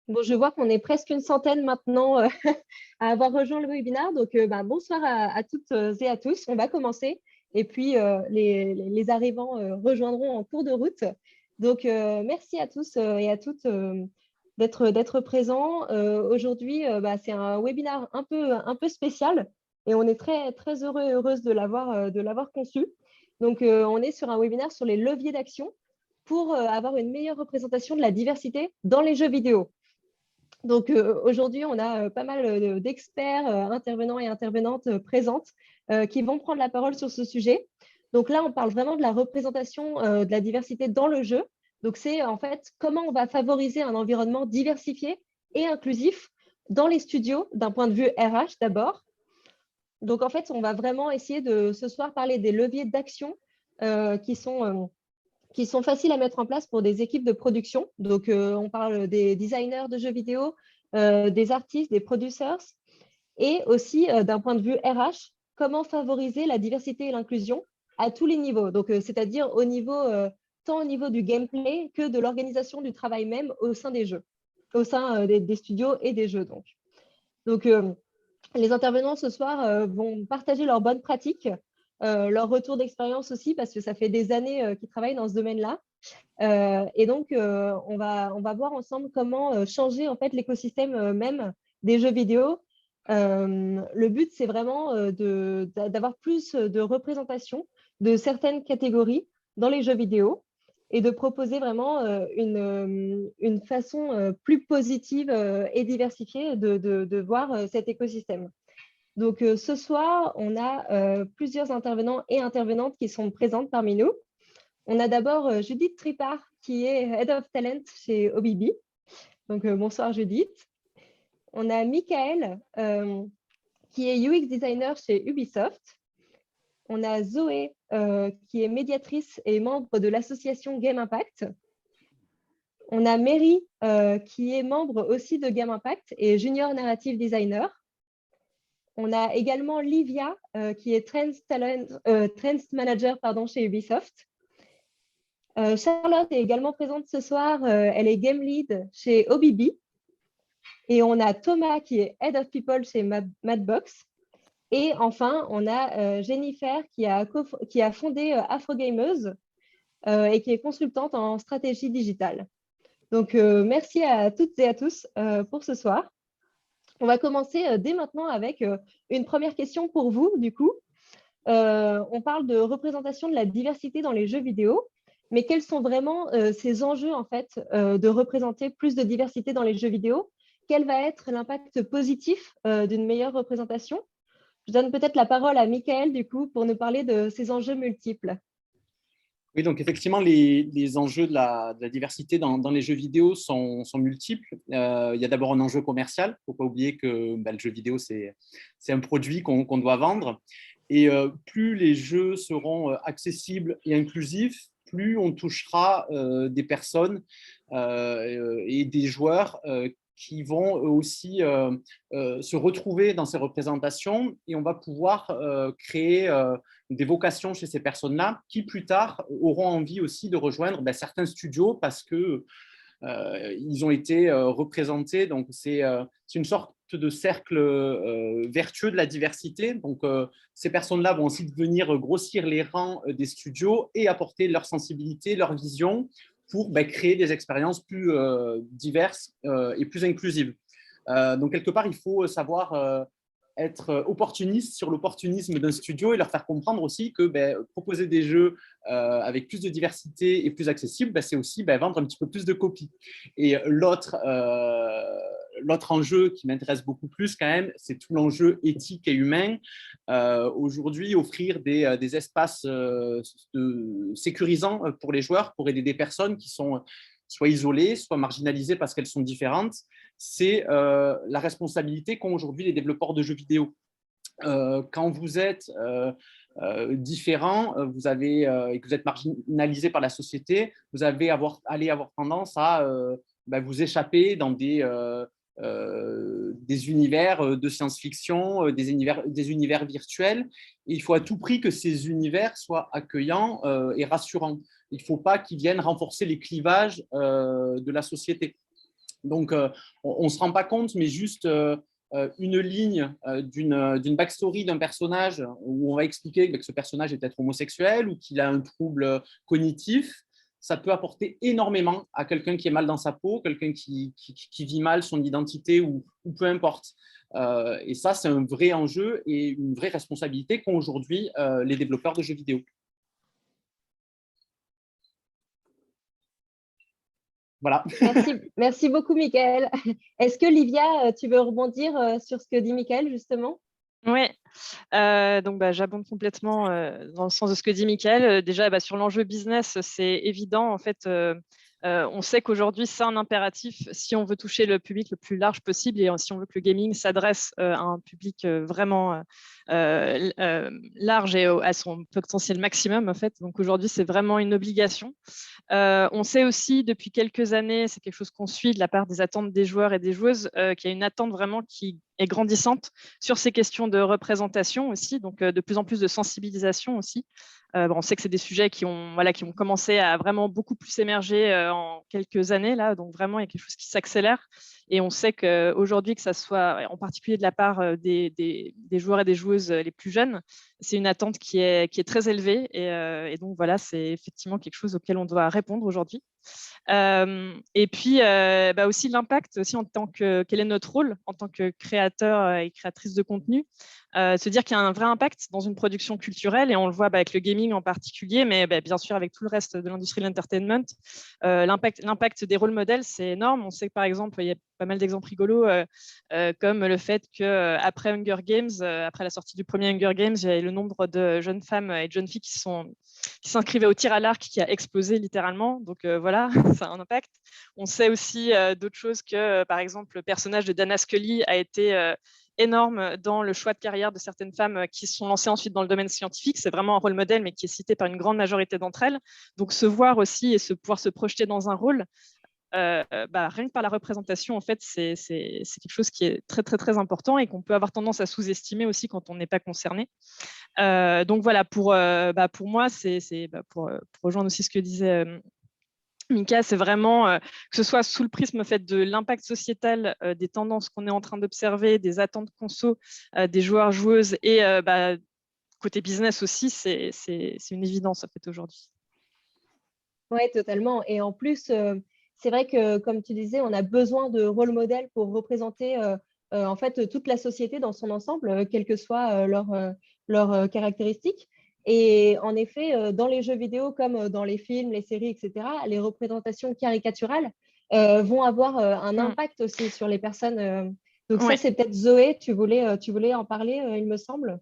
Bon, je vois qu'on est presque une centaine maintenant à avoir rejoint le webinaire. Donc, bonsoir à toutes et à tous. On va commencer. Et puis, les arrivants rejoindront en cours de route. Donc, merci à tous et à toutes d'être présents. Aujourd'hui, c'est un webinaire un peu spécial et on est très, très heureux et heureuse de l'avoir conçu. Donc, on est sur un webinaire sur les leviers d'action pour avoir une meilleure représentation de la diversité dans les jeux vidéo. Donc aujourd'hui, on a pas mal d'experts, intervenants et intervenantes présentes qui vont prendre la parole sur ce sujet. Donc là, on parle vraiment de la représentation de la diversité dans le jeu. Donc c'est en fait comment on va favoriser un environnement diversifié et inclusif dans les studios d'un point de vue RH d'abord. Donc en fait, on va vraiment essayer de ce soir parler des leviers d'action qui sont faciles à mettre en place pour des équipes de production. Donc, on parle des designers de jeux vidéo, des artistes, des producers, et aussi d'un point de vue RH, comment favoriser la diversité et l'inclusion à tous les niveaux. Donc, c'est-à-dire tant au niveau du gameplay que de l'organisation du travail même au sein des jeux, au sein des studios et des jeux. Donc les intervenants ce soir vont partager leurs bonnes pratiques, leur retour d'expérience aussi, parce que ça fait des années qu'ils travaillent dans ce domaine-là. Et donc, on va voir ensemble comment changer en fait l'écosystème même des jeux vidéo. Le but, c'est vraiment d'avoir plus de représentation de certaines catégories dans les jeux vidéo et de proposer vraiment une façon plus positive et diversifiée de voir cet écosystème. Donc, ce soir, on a plusieurs intervenants et intervenantes qui sont présentes parmi nous. On a d'abord Judith Tripart, qui est Head of Talent chez OBB. Donc, bonsoir Judith. On a Michael, qui est UX Designer chez Ubisoft. On a Zoé, qui est médiatrice et membre de l'association Game Impact. On a Mary, qui est membre aussi de Game Impact et Junior Narrative Designer. On a également Livia, qui est Trends Manager chez Ubisoft. Charlotte est également présente ce soir. Elle est Game Lead chez OBB. Et on a Thomas, qui est Head of People chez Madbox. Et enfin, on a Jennifer, qui a fondé Afrogameuse et qui est consultante en stratégie digitale. Donc, merci à toutes et à tous pour ce soir. On va commencer dès maintenant avec une première question pour vous, du coup. On parle de représentation de la diversité dans les jeux vidéo, mais quels sont vraiment ces enjeux, en fait, de représenter plus de diversité dans les jeux vidéo? Quel va être l'impact positif d'une meilleure représentation? Je donne peut-être la parole à Michael, du coup, pour nous parler de ces enjeux multiples. Oui, donc effectivement, les enjeux de la diversité dans les jeux vidéo sont multiples. Il y a d'abord un enjeu commercial. Il ne faut pas oublier que le jeu vidéo, c'est un produit qu'on doit vendre. Et plus les jeux seront accessibles et inclusifs, plus on touchera des personnes et des joueurs qui vont aussi se retrouver dans ces représentations, et on va pouvoir créer des vocations chez ces personnes-là qui, plus tard, auront envie aussi de rejoindre certains studios parce que ils ont été représentés. Donc, c'est une sorte de cercle vertueux de la diversité. Donc, ces personnes-là vont aussi venir grossir les rangs des studios et apporter leur sensibilité, leur vision pour créer des expériences plus diverses et plus inclusives. Donc, quelque part, il faut savoir être opportuniste sur l'opportunisme d'un studio et leur faire comprendre aussi que proposer des jeux avec plus de diversité et plus accessibles, c'est aussi vendre un petit peu plus de copies. Et l'autre enjeu qui m'intéresse beaucoup plus quand même, c'est tout l'enjeu éthique et humain. Aujourd'hui, offrir des espaces sécurisants pour les joueurs, pour aider des personnes qui sont soit isolées, soit marginalisées parce qu'elles sont différentes, c'est la responsabilité qu'ont aujourd'hui les développeurs de jeux vidéo. Quand vous êtes différent, et que vous êtes marginalisé par la société, vous allez avoir tendance à vous échapper dans des univers de science-fiction, des univers virtuels. Et il faut à tout prix que ces univers soient accueillants et rassurants. Il ne faut pas qu'ils viennent renforcer les clivages de la société. Donc, on ne se rend pas compte, mais juste une ligne d'une backstory d'un personnage où on va expliquer que ce personnage est peut-être homosexuel ou qu'il a un trouble cognitif, ça peut apporter énormément à quelqu'un qui est mal dans sa peau, quelqu'un qui vit mal son identité ou peu importe. Et ça, c'est un vrai enjeu et une vraie responsabilité qu'ont aujourd'hui les développeurs de jeux vidéo. Voilà. Merci beaucoup, Michael. Est-ce que Livia, tu veux rebondir sur ce que dit Michael, justement? Oui, donc j'abonde complètement dans le sens de ce que dit Michael. Déjà, sur l'enjeu business, c'est évident. En fait, on sait qu'aujourd'hui, c'est un impératif si on veut toucher le public le plus large possible et si on veut que le gaming s'adresse à un public vraiment large et à son potentiel maximum. En fait. Donc aujourd'hui, c'est vraiment une obligation. On sait aussi depuis quelques années, c'est quelque chose qu'on suit de la part des attentes des joueurs et des joueuses, qu'il y a une attente vraiment qui est grandissante sur ces questions de représentation aussi, donc de plus en plus de sensibilisation aussi. On sait que c'est des sujets qui ont commencé à vraiment beaucoup plus émerger en quelques années, là, donc vraiment il y a quelque chose qui s'accélère. Et on sait qu'aujourd'hui, que ça soit en particulier de la part des joueurs et des joueuses les plus jeunes, c'est une attente qui est très élevée. Et donc voilà, c'est effectivement quelque chose auquel on doit répondre aujourd'hui. Et puis aussi l'impact aussi en tant que quel est notre rôle en tant que créateur et créatrice de contenu, se dire qu'il y a un vrai impact dans une production culturelle et on le voit avec le gaming en particulier, mais bien sûr avec tout le reste de l'industrie de l'entertainment, l'impact des rôles modèles c'est énorme. On sait que par exemple il y a pas mal d'exemples rigolos comme le fait qu'après Hunger Games, après la sortie du premier Hunger Games, il y a le nombre de jeunes femmes et de jeunes filles qui s'inscrivaient au tir à l'arc qui a explosé littéralement. Donc voilà, ça a un impact. On sait aussi d'autres choses que, par exemple, le personnage de Dana Scully a été énorme dans le choix de carrière de certaines femmes qui se sont lancées ensuite dans le domaine scientifique. C'est vraiment un rôle modèle, mais qui est cité par une grande majorité d'entre elles. Donc se voir aussi et pouvoir se projeter dans un rôle, rien que par la représentation, en fait, c'est quelque chose qui est très, très, très important et qu'on peut avoir tendance à sous-estimer aussi quand on n'est pas concerné. Donc voilà, pour moi, pour rejoindre aussi ce que disait Mika, c'est vraiment que ce soit sous le prisme fait, de l'impact sociétal, des tendances qu'on est en train d'observer, des attentes conso des joueurs, joueuses et côté business aussi, c'est une évidence en fait aujourd'hui. Oui, totalement. Et en plus, c'est vrai que, comme tu disais, on a besoin de rôle modèles pour représenter en fait toute la société dans son ensemble, quelles que soient leurs caractéristiques. Et en effet, dans les jeux vidéo comme dans les films, les séries, etc., les représentations caricaturales vont avoir un impact aussi sur les personnes. Donc ça, c'est peut-être Zoé, tu voulais en parler, il me semble.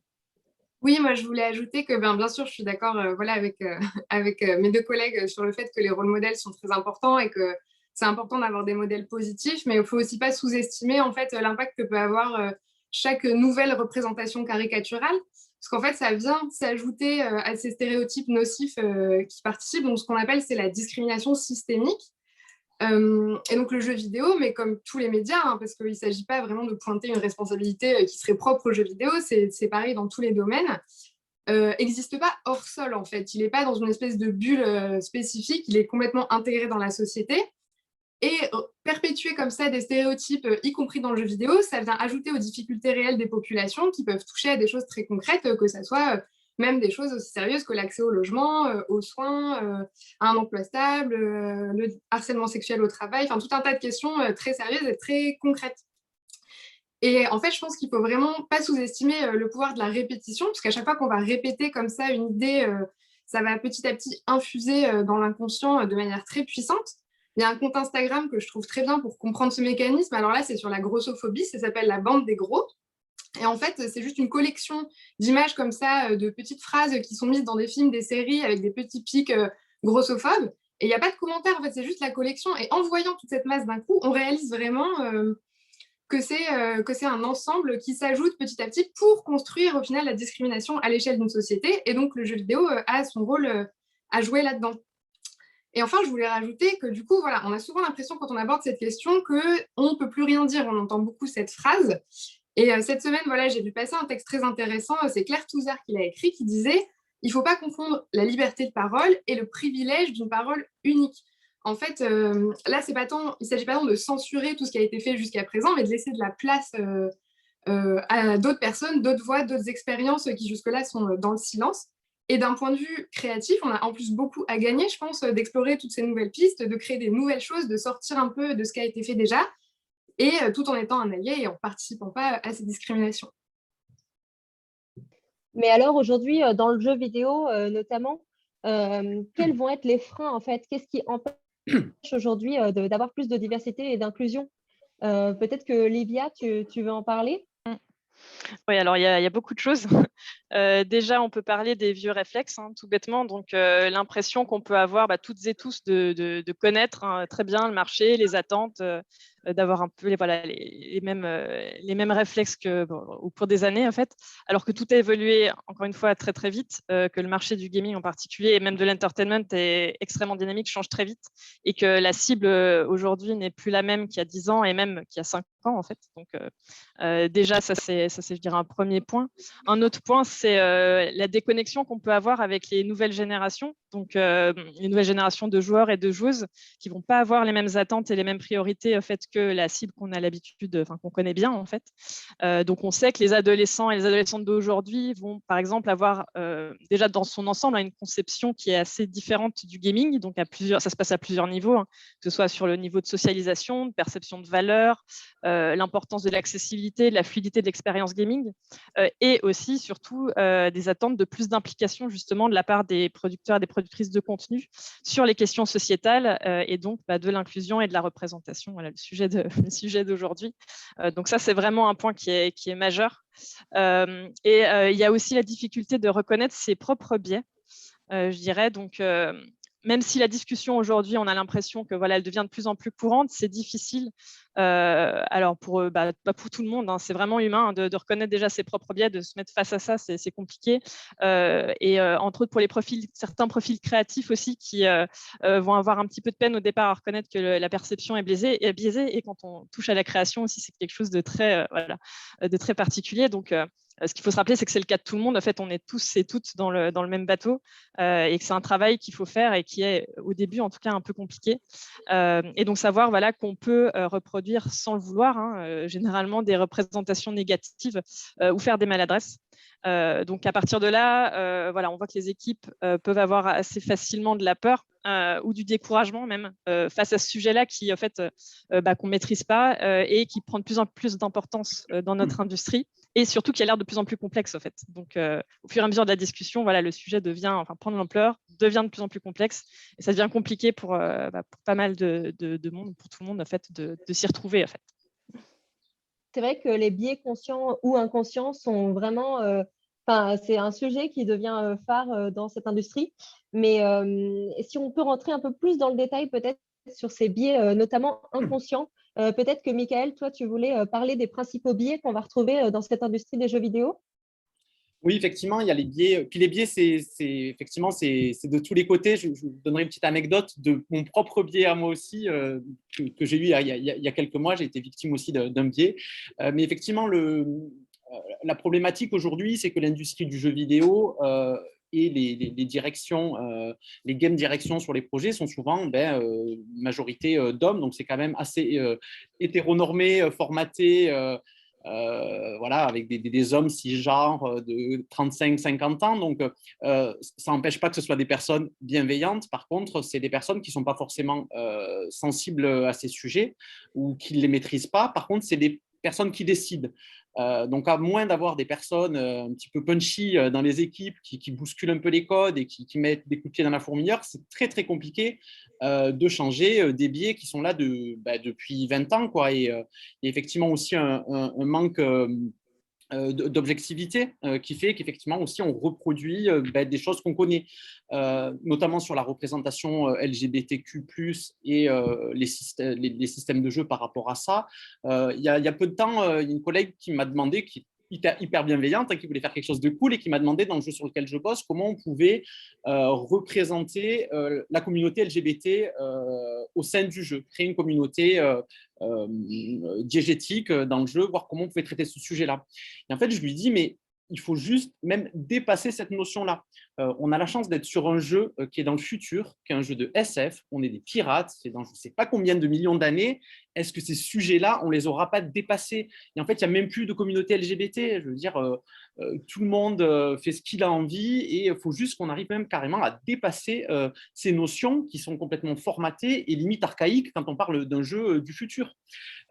Oui, moi, je voulais ajouter que, bien sûr, je suis d'accord avec mes deux collègues sur le fait que les rôles modèles sont très importants et que c'est important d'avoir des modèles positifs, mais il ne faut aussi pas sous-estimer en fait, l'impact que peut avoir chaque nouvelle représentation caricaturale, parce qu'en fait, ça vient s'ajouter à ces stéréotypes nocifs qui participent. Donc, ce qu'on appelle, c'est la discrimination systémique. Et donc le jeu vidéo, mais comme tous les médias, parce qu'il ne s'agit pas vraiment de pointer une responsabilité qui serait propre au jeu vidéo, c'est pareil dans tous les domaines, n'existe pas hors sol en fait. Il n'est pas dans une espèce de bulle spécifique, il est complètement intégré dans la société. Et perpétuer comme ça des stéréotypes, y compris dans le jeu vidéo, ça vient ajouter aux difficultés réelles des populations qui peuvent toucher à des choses très concrètes, que ça soit même des choses aussi sérieuses que l'accès au logement, aux soins, à un emploi stable, le harcèlement sexuel au travail, enfin tout un tas de questions très sérieuses et très concrètes. Et en fait, je pense qu'il ne faut vraiment pas sous-estimer le pouvoir de la répétition, parce qu'à chaque fois qu'on va répéter comme ça une idée, ça va petit à petit infuser dans l'inconscient de manière très puissante. Il y a un compte Instagram que je trouve très bien pour comprendre ce mécanisme. Alors là, c'est sur la grossophobie, ça s'appelle la bande des gros. Et en fait, c'est juste une collection d'images comme ça, de petites phrases qui sont mises dans des films, des séries, avec des petits pics grossophobes. Et il n'y a pas de commentaires, en fait, c'est juste la collection. Et en voyant toute cette masse d'un coup, on réalise vraiment que c'est un ensemble qui s'ajoute petit à petit pour construire, au final, la discrimination à l'échelle d'une société. Et donc, le jeu vidéo a son rôle à jouer là-dedans. Et enfin, je voulais rajouter que du coup, voilà, on a souvent l'impression quand on aborde cette question qu'on ne peut plus rien dire. On entend beaucoup cette phrase. Et cette semaine, voilà, j'ai vu passer un texte très intéressant. C'est Claire Touzard qui l'a écrit, qui disait « Il ne faut pas confondre la liberté de parole et le privilège d'une parole unique ». En fait, là, il ne s'agit pas tant de censurer tout ce qui a été fait jusqu'à présent, mais de laisser de la place à d'autres personnes, d'autres voix, d'autres expériences qui jusque-là sont dans le silence. Et d'un point de vue créatif, on a en plus beaucoup à gagner, je pense, d'explorer toutes ces nouvelles pistes, de créer des nouvelles choses, de sortir un peu de ce qui a été fait déjà, et tout en étant un allié et en participant pas à ces discriminations. Mais alors aujourd'hui, dans le jeu vidéo notamment, quels vont être les freins en fait? Qu'est-ce qui empêche aujourd'hui d'avoir plus de diversité et d'inclusion? Peut-être que Livia, tu veux en parler? Oui, alors il y a beaucoup de choses. Déjà, on peut parler des vieux réflexes, hein, tout bêtement. Donc, l'impression qu'on peut avoir toutes et tous de connaître très bien le marché, les attentes, d'avoir un peu les mêmes réflexes au cours des années, en fait. Alors que tout a évolué, encore une fois, très, très vite, que le marché du gaming en particulier, et même de l'entertainment, est extrêmement dynamique, change très vite, et que la cible aujourd'hui n'est plus la même qu'il y a 10 ans et même qu'il y a 5 ans, en fait. Donc, déjà, ça, c'est, je dirais, un premier point. Un autre point, c'est la déconnexion qu'on peut avoir avec les nouvelles générations. Donc, les nouvelles générations de joueurs et de joueuses qui ne vont pas avoir les mêmes attentes et les mêmes priorités en fait, que la cible qu'on a l'habitude, qu'on connaît bien en fait. Donc, on sait que les adolescents et les adolescentes d'aujourd'hui vont, par exemple, avoir déjà dans son ensemble une conception qui est assez différente du gaming. Donc, ça se passe à plusieurs niveaux, hein, que ce soit sur le niveau de socialisation, de perception de valeur, l'importance de l'accessibilité, de la fluidité de l'expérience gaming, et aussi, surtout, des attentes de plus d'implication justement de la part des producteurs et des productrices de contenu sur les questions sociétales et donc de l'inclusion et de la représentation. Voilà le sujet d'aujourd'hui. Donc ça, c'est vraiment un point qui est majeur. Et il y a aussi la difficulté de reconnaître ses propres biais, je dirais. Donc, même si la discussion aujourd'hui, on a l'impression que elle devient de plus en plus courante, c'est difficile. Alors pas pour tout le monde, hein, c'est vraiment humain de reconnaître déjà ses propres biais, de se mettre face à ça, c'est compliqué. Et entre autres pour certains profils créatifs aussi qui vont avoir un petit peu de peine au départ à reconnaître que la perception est biaisée. Et quand on touche à la création aussi, c'est quelque chose de très particulier. Donc ce qu'il faut se rappeler, c'est que c'est le cas de tout le monde. En fait, on est tous et toutes dans le même bateau et que c'est un travail qu'il faut faire et qui est, au début, en tout cas, un peu compliqué. Et donc, savoir qu'on peut reproduire sans le vouloir, hein, généralement, des représentations négatives ou faire des maladresses. Donc, à partir de là, on voit que les équipes peuvent avoir assez facilement de la peur ou du découragement même face à ce sujet-là qui, en fait, qu'on ne maîtrise pas et qui prend de plus en plus d'importance dans notre industrie. Et surtout qui a l'air de plus en plus complexe, en fait. Donc, au fur et à mesure de la discussion, le sujet prend de l'ampleur, devient de plus en plus complexe, et ça devient compliqué pour pas mal de monde, pour tout le monde, en fait, de s'y retrouver, en fait. C'est vrai que les biais conscients ou inconscients sont vraiment… c'est un sujet qui devient phare dans cette industrie. Mais si on peut rentrer un peu plus dans le détail, peut-être sur ces biais, notamment inconscients, peut-être que Michael, toi, tu voulais parler des principaux biais qu'on va retrouver dans cette industrie des jeux vidéo. Oui, effectivement, il y a les biais. Puis les biais, effectivement, c'est de tous les côtés. Je vous donnerai une petite anecdote de mon propre biais à moi aussi, que j'ai eu il y a quelques mois. J'ai été victime aussi d'un biais. Mais effectivement, la problématique aujourd'hui, c'est que l'industrie du jeu vidéo et les directions, les game directions sur les projets sont souvent majorité d'hommes. Donc, c'est quand même assez hétéronormé, formaté. Avec des hommes cisgenres de 35-50 ans. Donc, ça n'empêche pas que ce soit des personnes bienveillantes. Par contre, c'est des personnes qui ne sont pas forcément sensibles à ces sujets ou qui ne les maîtrisent pas. Par contre, c'est des personnes qui décident. Donc, à moins d'avoir des personnes un petit peu punchy dans les équipes qui bousculent un peu les codes et qui mettent des coups de pied dans la fourmilière, c'est très, très compliqué de changer des biais qui sont là depuis 20 ans, quoi. Et effectivement aussi un manque d'objectivité qui fait qu'effectivement aussi on reproduit des choses qu'on connaît, notamment sur la représentation LGBTQ+, et les systèmes de jeu par rapport à ça. Il y a peu de temps, il y a une collègue qui m'a demandé, qui hyper bienveillante, qui voulait faire quelque chose de cool et qui m'a demandé dans le jeu sur lequel je bosse comment on pouvait représenter la communauté LGBT au sein du jeu, créer une communauté diégétique dans le jeu, voir comment on pouvait traiter ce sujet-là. Et en fait, je lui dis, mais il faut juste même dépasser cette notion-là. On a la chance d'être sur un jeu qui est dans le futur, qui est un jeu de SF. On est des pirates, c'est dans je ne sais pas combien de millions d'années. Est-ce que ces sujets-là, on ne les aura pas dépassés? Et en fait, il n'y a même plus de communauté LGBT. Je veux dire, tout le monde fait ce qu'il a envie et il faut juste qu'on arrive même carrément à dépasser ces notions qui sont complètement formatées et limite archaïques quand on parle d'un jeu du futur.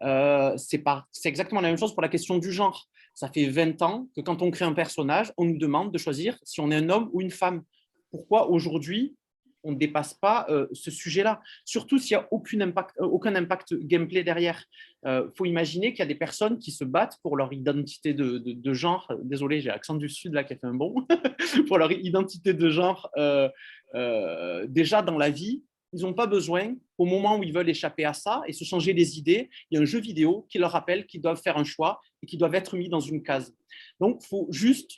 C'est exactement la même chose pour la question du genre. Ça fait 20 ans que quand on crée un personnage, on nous demande de choisir si on est un homme ou une femme. Pourquoi aujourd'hui, on ne dépasse pas ce sujet-là? Surtout s'il n'y a aucun impact gameplay derrière. Faut imaginer qu'il y a des personnes qui se battent pour leur identité de genre. Désolé, j'ai l'accent du Sud là qui a fait un bon. Pour leur identité de genre déjà dans la vie. Ils n'ont pas besoin, au moment où ils veulent échapper à ça et se changer les idées, il y a un jeu vidéo qui leur rappelle qu'ils doivent faire un choix et qu'ils doivent être mis dans une case. Donc, il faut juste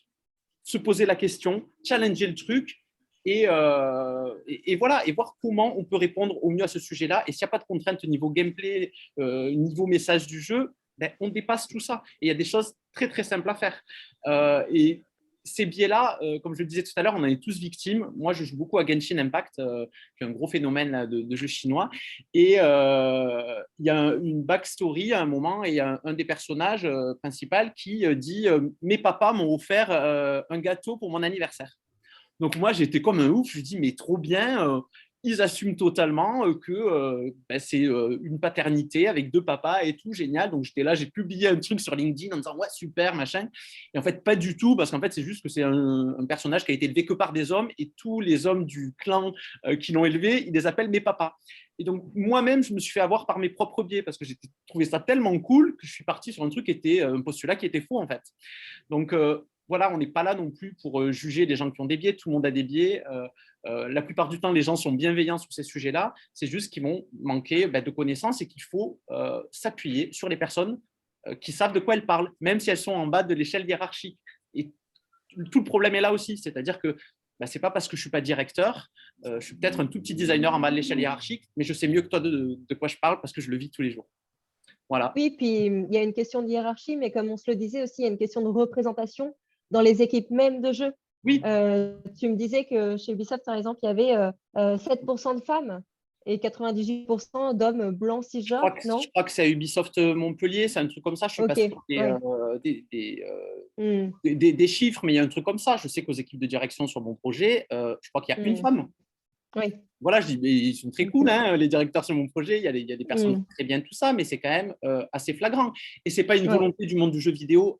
se poser la question, challenger le truc et voilà, et voir comment on peut répondre au mieux à ce sujet-là. Et s'il n'y a pas de contraintes niveau gameplay, niveau message du jeu, ben, on dépasse tout ça. Et il y a des choses très, très simples à faire. Et ces biais-là, comme je le disais tout à l'heure, on en est tous victimes. Moi, je joue beaucoup à Genshin Impact, qui est un gros phénomène là, de jeux chinois. Et il y a une backstory à un moment, et il y a un des personnages principaux qui dit mes papas m'ont offert un gâteau pour mon anniversaire. Donc moi, j'étais comme un ouf. Je dis, mais trop bien. Ils assument totalement que ben, c'est une paternité avec 2 papas et tout, génial. Donc j'étais là, j'ai publié un truc sur LinkedIn en disant ouais, super, machin. Et en fait, pas du tout, parce qu'en fait, c'est juste que c'est un personnage qui a été élevé que par des hommes et tous les hommes du clan qui l'ont élevé, ils les appellent mes papas. Et donc moi-même, je me suis fait avoir par mes propres biais parce que j'ai trouvé ça tellement cool que je suis parti sur un truc qui était un postulat qui était faux en fait. Donc voilà, on n'est pas là non plus pour juger les gens qui ont des biais. Tout le monde a des biais. La plupart du temps, les gens sont bienveillants sur ces sujets-là. C'est juste qu'ils vont manquer de connaissances et qu'il faut s'appuyer sur les personnes qui savent de quoi elles parlent, même si elles sont en bas de l'échelle hiérarchique. Et tout le problème est là aussi. C'est-à-dire que ce n'est pas parce que je ne suis pas directeur, je suis peut-être un tout petit designer en bas de l'échelle hiérarchique, mais je sais mieux que toi de quoi je parle parce que je le vis tous les jours. Voilà. Oui, puis il y a une question de hiérarchie, mais comme on se le disait aussi, il y a une question de représentation dans les équipes même de jeu. Oui. Tu me disais que chez Ubisoft, par exemple, il y avait 7% de femmes et 98% d'hommes blancs cisgenres, non? Je crois que c'est à Ubisoft Montpellier, c'est un truc comme ça. Je ne suis pas sûr des chiffres, mais il y a un truc comme ça. Je sais qu'aux équipes de direction sur mon projet, je crois qu'il y a une femme. Oui. Voilà, je dis, mais ils sont très cool, hein, les directeurs sur mon projet. Il y a des personnes qui font très bien tout ça, mais c'est quand même assez flagrant. Et ce n'est pas une volonté du monde du jeu vidéo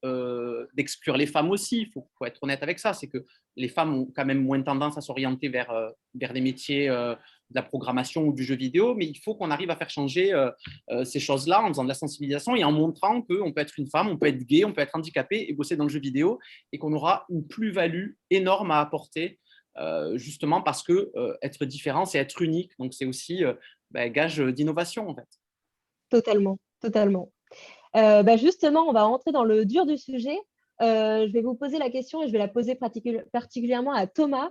d'exclure les femmes aussi. Il faut être honnête avec ça. C'est que les femmes ont quand même moins tendance à s'orienter vers des métiers de la programmation ou du jeu vidéo, mais il faut qu'on arrive à faire changer ces choses-là en faisant de la sensibilisation et en montrant qu'on peut être une femme, on peut être gay, on peut être handicapé et bosser dans le jeu vidéo et qu'on aura une plus-value énorme à apporter. Justement parce que être différent, c'est être unique. Donc, c'est aussi gage d'innovation, en fait. Totalement, totalement. Justement, on va rentrer dans le dur du sujet. Je vais vous poser la question et je vais la poser particulièrement à Thomas.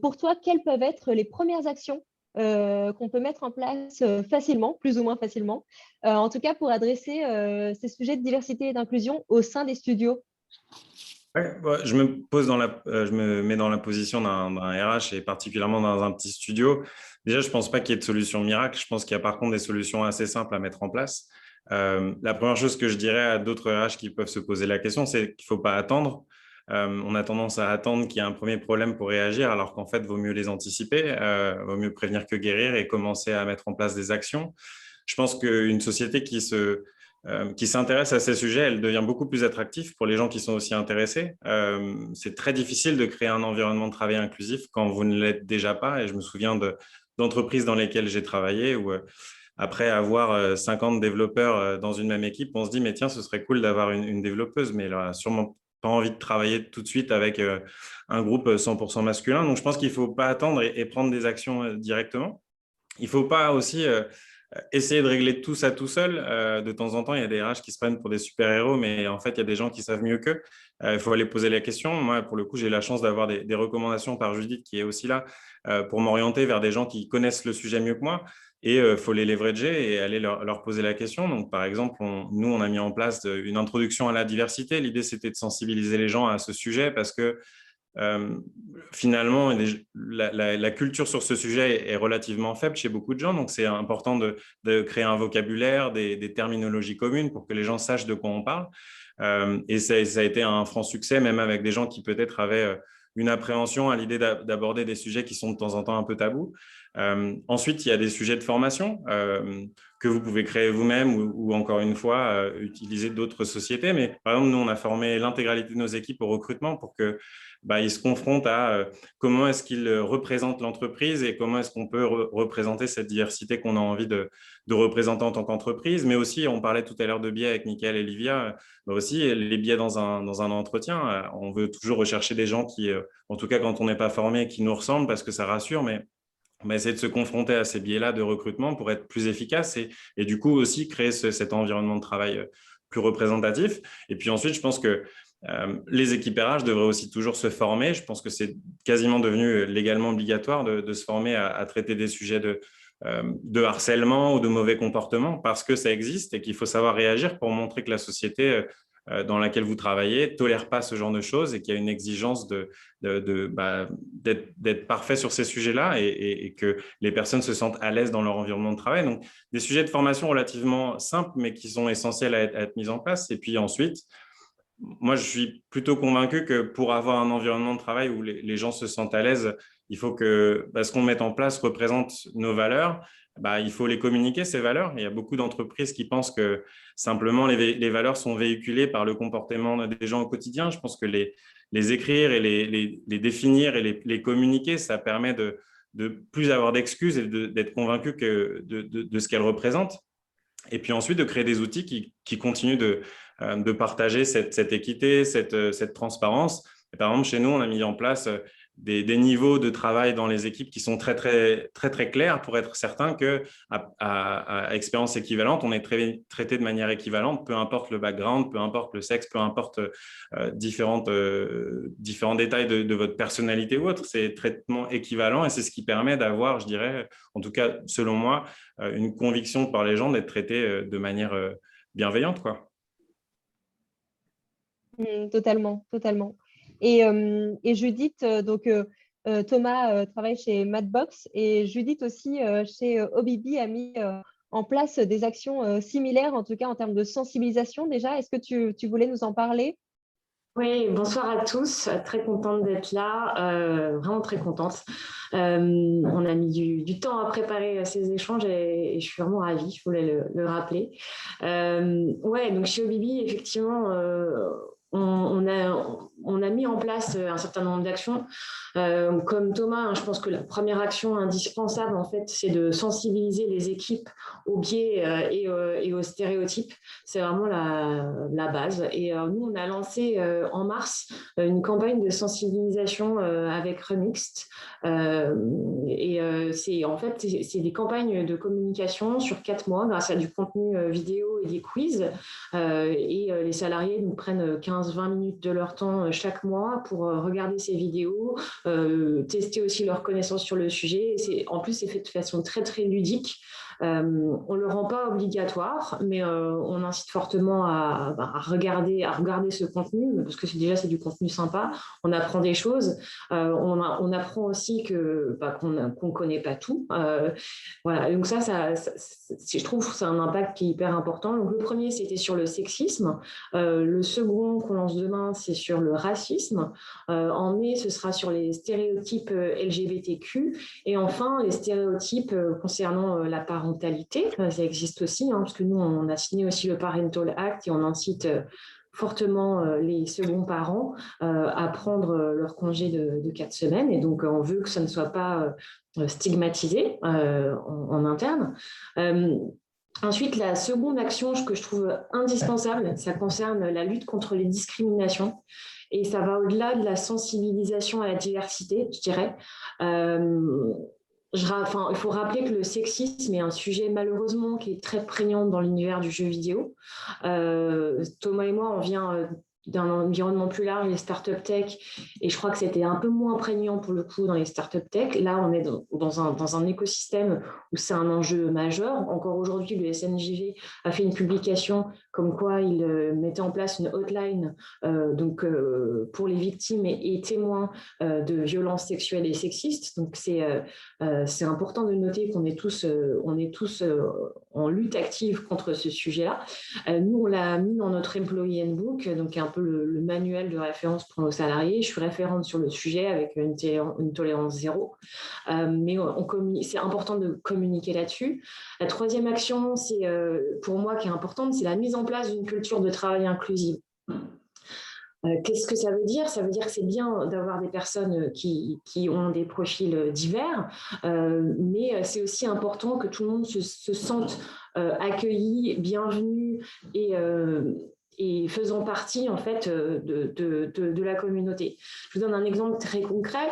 Pour toi, quelles peuvent être les premières actions qu'on peut mettre en place facilement, plus ou moins facilement, en tout cas pour adresser ces sujets de diversité et d'inclusion au sein des studios? Ouais, je me mets dans la position d'un RH et particulièrement dans un petit studio. Déjà, je ne pense pas qu'il y ait de solution miracle. Je pense qu'il y a par contre des solutions assez simples à mettre en place. La première chose que je dirais à d'autres RH qui peuvent se poser la question, c'est qu'il ne faut pas attendre. On a tendance à attendre qu'il y ait un premier problème pour réagir, alors qu'en fait, il vaut mieux les anticiper, vaut mieux prévenir que guérir et commencer à mettre en place des actions. Je pense qu'une société qui s'intéresse à ces sujets, elle devient beaucoup plus attractive pour les gens qui sont aussi intéressés. C'est très difficile de créer un environnement de travail inclusif quand vous ne l'êtes déjà pas. Et je me souviens d'entreprises dans lesquelles j'ai travaillé où, après avoir 50 développeurs dans une même équipe, on se dit, mais tiens, ce serait cool d'avoir une développeuse, mais elle n'a sûrement pas envie de travailler tout de suite avec un groupe 100% masculin. Donc, je pense qu'il ne faut pas attendre et prendre des actions directement. Il ne faut pas aussi essayer de régler tout ça tout seul. De temps en temps, il y a des RH qui se prennent pour des super-héros, mais en fait, il y a des gens qui savent mieux qu'eux. Il faut aller poser la question. Moi, pour le coup, j'ai la chance d'avoir des recommandations par Judith qui est aussi là pour m'orienter vers des gens qui connaissent le sujet mieux que moi. et il faut les leverager et aller leur poser la question. Donc, par exemple, nous, on a mis en place une introduction à la diversité. L'idée, c'était de sensibiliser les gens à ce sujet parce que finalement, la culture sur ce sujet est relativement faible chez beaucoup de gens. Donc, c'est important de créer un vocabulaire, des terminologies communes pour que les gens sachent de quoi on parle. Et ça a été un franc succès, même avec des gens qui peut-être avaient une appréhension à l'idée d'aborder des sujets qui sont de temps en temps un peu tabous. Ensuite, il y a des sujets de formation que vous pouvez créer vous-même ou encore une fois, utiliser d'autres sociétés. Mais par exemple, nous, on a formé l'intégralité de nos équipes au recrutement pour que ils se confrontent à comment est-ce qu'ils représentent l'entreprise et comment est-ce qu'on peut représenter cette diversité qu'on a envie de représenter en tant qu'entreprise. Mais aussi, on parlait tout à l'heure de biais avec Mickaël et Livia, aussi les biais dans un entretien. On veut toujours rechercher des gens qui, en tout cas quand on n'est pas formé, qui nous ressemblent parce que ça rassure, mais on va essayer de se confronter à ces biais-là de recrutement pour être plus efficace et du coup aussi créer cet environnement de travail plus représentatif. Et puis ensuite, je pense que les équipes RH devraient aussi toujours se former. Je pense que c'est quasiment devenu légalement obligatoire de se former à traiter des sujets de harcèlement ou de mauvais comportement parce que ça existe et qu'il faut savoir réagir pour montrer que la société dans laquelle vous travaillez ne tolère pas ce genre de choses et qu'il y a une exigence d'être parfait sur ces sujets-là et que les personnes se sentent à l'aise dans leur environnement de travail. Donc, des sujets de formation relativement simples, mais qui sont essentiels à être mis en place. Et puis ensuite, moi, je suis plutôt convaincu que pour avoir un environnement de travail où les gens se sentent à l'aise, il faut que ce qu'on met en place représente nos valeurs. Il faut les communiquer, ces valeurs. Il y a beaucoup d'entreprises qui pensent que simplement les valeurs sont véhiculées par le comportement des gens au quotidien. Je pense que les écrire et les définir et les communiquer, ça permet de plus avoir d'excuses et d'être convaincu de ce qu'elles représentent. Et puis ensuite, de créer des outils qui continuent de partager cette équité, cette transparence. Et par exemple, chez nous, on a mis en place des niveaux de travail dans les équipes qui sont très, très, très, très clairs pour être certain qu'à expérience équivalente, on est traité de manière équivalente, peu importe le background, peu importe le sexe, peu importe différents détails de votre personnalité ou autre. C'est traitement équivalent et c'est ce qui permet d'avoir, je dirais, en tout cas, selon moi, une conviction par les gens d'être traités de manière bienveillante, quoi. Totalement, totalement. Et Judith, Thomas travaille chez Madbox et Judith aussi chez Obibi a mis en place des actions similaires, en tout cas en termes de sensibilisation déjà. Est-ce que tu voulais nous en parler? Oui, bonsoir à tous. Très contente d'être là, vraiment très contente. On a mis du temps à préparer ces échanges et je suis vraiment ravie, je voulais le rappeler. Donc chez Obibi, effectivement, on a mis en place un certain nombre d'actions. Comme Thomas, je pense que la première action indispensable, en fait, c'est de sensibiliser les équipes aux biais et aux stéréotypes. C'est vraiment la base. Et nous, on a lancé en mars une campagne de sensibilisation avec Remixed. C'est des campagnes de communication sur 4 mois grâce à du contenu vidéo et des quiz. Les salariés nous prennent 15-20 minutes de leur temps chaque mois pour regarder ces vidéos, tester aussi leurs connaissances sur le sujet. En plus, c'est fait de façon très, très ludique. On ne le rend pas obligatoire, mais on incite fortement à regarder ce contenu, parce que c'est du contenu sympa. On apprend des choses. On apprend aussi qu'on ne connaît pas tout. Voilà. Donc ça, je trouve que c'est un impact qui est hyper important. Donc, le premier, c'était sur le sexisme. Le second qu'on lance demain, c'est sur le racisme. En mai, ce sera sur les stéréotypes LGBTQ. Et enfin, les stéréotypes concernant la parentalité. Ça existe aussi, parce que nous, on a signé aussi le Parental Act et on incite fortement les seconds parents à prendre leur congé de 4 semaines. Et donc, on veut que ça ne soit pas stigmatisé en interne. Ensuite, la seconde action que je trouve indispensable, ça concerne la lutte contre les discriminations. Et ça va au-delà de la sensibilisation à la diversité, je dirais. Il faut rappeler que le sexisme est un sujet malheureusement qui est très prégnant dans l'univers du jeu vidéo. Thomas et moi, on vient d'un environnement plus large, les startups tech, et je crois que c'était un peu moins prégnant pour le coup dans les startups tech. Là, on est dans un écosystème où c'est un enjeu majeur. Encore aujourd'hui, le SNJV a fait une publication comme quoi il mettait en place une hotline pour les victimes et témoins de violences sexuelles et sexistes. Donc, c'est important de noter qu'on est tous en lutte active contre ce sujet-là. Nous, on l'a mis dans notre Employee Handbook, donc un peu le manuel de référence pour nos salariés. Je suis référente sur le sujet avec une tolérance zéro, mais c'est important de communiquer là-dessus. La troisième action, c'est pour moi qui est importante, c'est la mise en place d'une culture de travail inclusive. Qu'est-ce que ça veut dire? Ça veut dire que c'est bien d'avoir des personnes qui ont des profils divers, mais c'est aussi important que tout le monde se sente accueilli, bienvenu et faisant partie en fait de la communauté. Je vous donne un exemple très concret.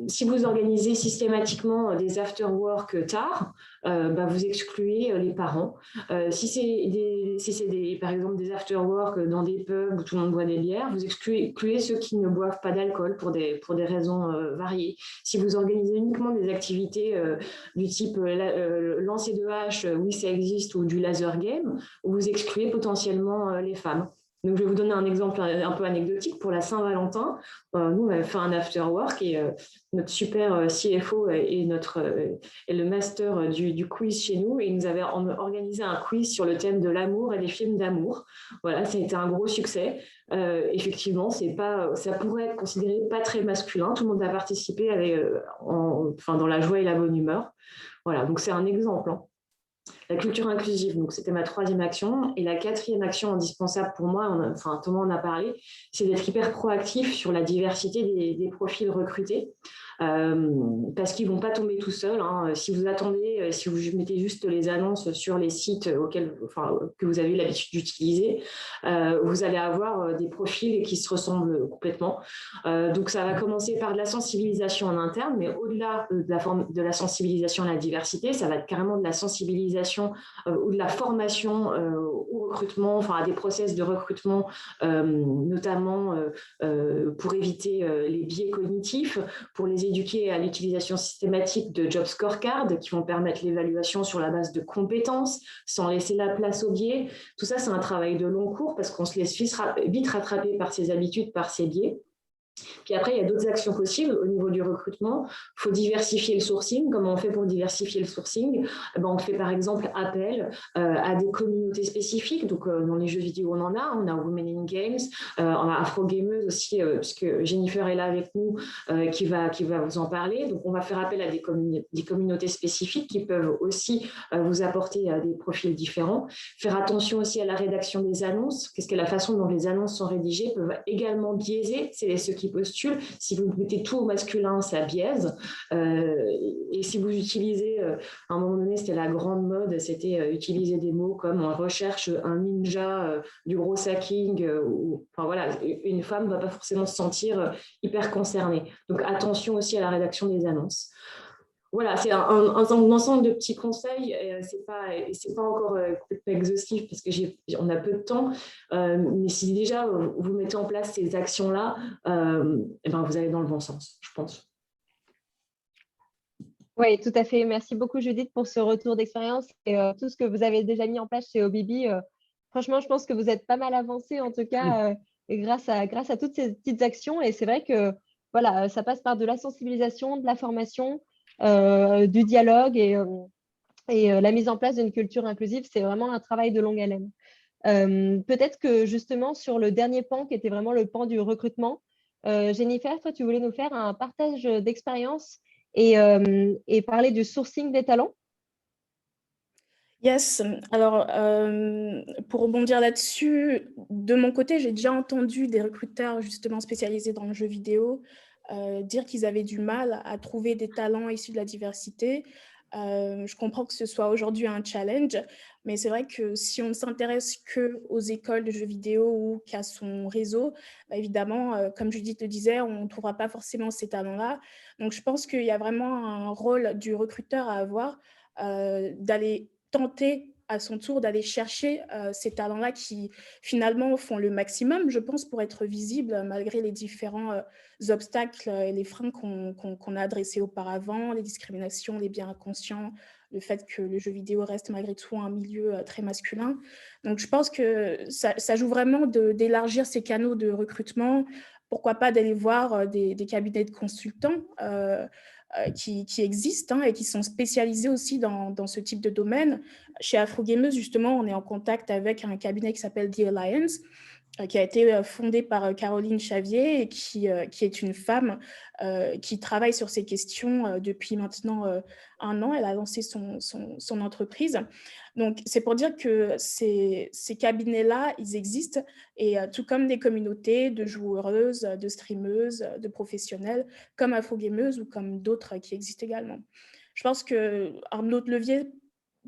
Si vous organisez systématiquement des after-work tard, vous excluez les parents. Si c'est par exemple des after-work dans des pubs où tout le monde boit des bières, vous excluez ceux qui ne boivent pas d'alcool pour des raisons variées. Si vous organisez uniquement des activités du type lancer de hache, oui ça existe, ou du laser game, vous excluez potentiellement les femmes. Donc, je vais vous donner un exemple un peu anecdotique. Pour la Saint-Valentin, nous, on avait fait un after-work et notre super CFO est le master du quiz chez nous, et il nous avait organisé un quiz sur le thème de l'amour et des films d'amour. Voilà, ça a été un gros succès. Effectivement, ça pourrait être considéré pas très masculin. Tout le monde a participé dans la joie et la bonne humeur. Voilà, donc c'est un exemple. La culture inclusive, donc c'était ma troisième action. Et la quatrième action indispensable pour moi, Thomas en a parlé, c'est d'être hyper proactif sur la diversité des profils recrutés. Parce qu'ils ne vont pas tomber tout seuls. Si vous attendez, si vous mettez juste les annonces sur les sites que vous avez l'habitude d'utiliser, vous allez avoir des profils qui se ressemblent complètement. Donc, ça va commencer par de la sensibilisation en interne, mais au-delà de la sensibilisation à la diversité, ça va être carrément de la sensibilisation ou de la formation au recrutement, à des process de recrutement, notamment pour éviter les biais cognitifs, pour les éduquer à l'utilisation systématique de job scorecards qui vont permettre l'évaluation sur la base de compétences sans laisser la place aux biais. Tout ça, c'est un travail de long cours parce qu'on se laisse vite rattraper par ses habitudes, par ses biais. Puis après, il y a d'autres actions possibles au niveau du recrutement. Il faut diversifier le sourcing. Comment on fait pour diversifier le sourcing? On fait par exemple appel à des communautés spécifiques. Donc, dans les jeux vidéo, on a Women in Games, on a Afro Gameuse aussi, puisque Jennifer est là avec nous, qui va vous en parler. Donc, on va faire appel à des communautés spécifiques qui peuvent aussi vous apporter des profils différents. Faire attention aussi à la rédaction des annonces, parce que la façon dont les annonces sont rédigées peuvent également biaiser ceux qui postulent. Si vous mettez tout au masculin, ça biaise. Et si vous utilisez, à un moment donné, c'était la grande mode, c'était utiliser des mots comme on recherche un ninja du gros hacking, une femme ne va pas forcément se sentir hyper concernée. Donc attention aussi à la rédaction des annonces. Voilà, c'est un ensemble de petits conseils. C'est pas encore complètement exhaustif parce on a peu de temps. Mais si déjà vous mettez en place ces actions-là, vous allez dans le bon sens, je pense. Oui, tout à fait. Merci beaucoup, Judith, pour ce retour d'expérience et tout ce que vous avez déjà mis en place chez OBB. Franchement, je pense que vous êtes pas mal avancé, en tout cas, grâce à toutes ces petites actions. Et c'est vrai que voilà, ça passe par de la sensibilisation, de la formation, du dialogue et la mise en place d'une culture inclusive. C'est vraiment un travail de longue haleine. Peut-être que justement, sur le dernier pan, qui était vraiment le pan du recrutement, Jennifer, toi, tu voulais nous faire un partage d'expérience et parler du sourcing des talents. Yes, alors pour rebondir là-dessus, de mon côté, j'ai déjà entendu des recruteurs justement spécialisés dans le jeu vidéo dire qu'ils avaient du mal à trouver des talents issus de la diversité. Je comprends que ce soit aujourd'hui un challenge, mais c'est vrai que si on ne s'intéresse qu'aux écoles de jeux vidéo ou qu'à son réseau, évidemment, comme Judith le disait, on ne trouvera pas forcément ces talents-là. Donc, je pense qu'il y a vraiment un rôle du recruteur à avoir, d'aller tenter à son tour d'aller chercher ces talents-là qui finalement font le maximum, je pense, pour être visibles malgré les différents obstacles et les freins qu'on a adressés auparavant, les discriminations, les biais inconscients, le fait que le jeu vidéo reste malgré tout un milieu très masculin. Donc je pense que ça joue vraiment d'élargir ces canaux de recrutement, pourquoi pas d'aller voir des cabinets de consultants qui existent et qui sont spécialisés aussi dans ce type de domaine. Chez Afrogameuse, justement, on est en contact avec un cabinet qui s'appelle The Alliance, qui a été fondée par Caroline Chavier et qui est une femme qui travaille sur ces questions depuis maintenant 1 an. Elle a lancé son entreprise. Donc, c'est pour dire que ces cabinets-là, ils existent, et tout comme des communautés de joueuses, de streameuses, de professionnels, comme Afrogameuse ou comme d'autres qui existent également. Je pense qu'un autre levier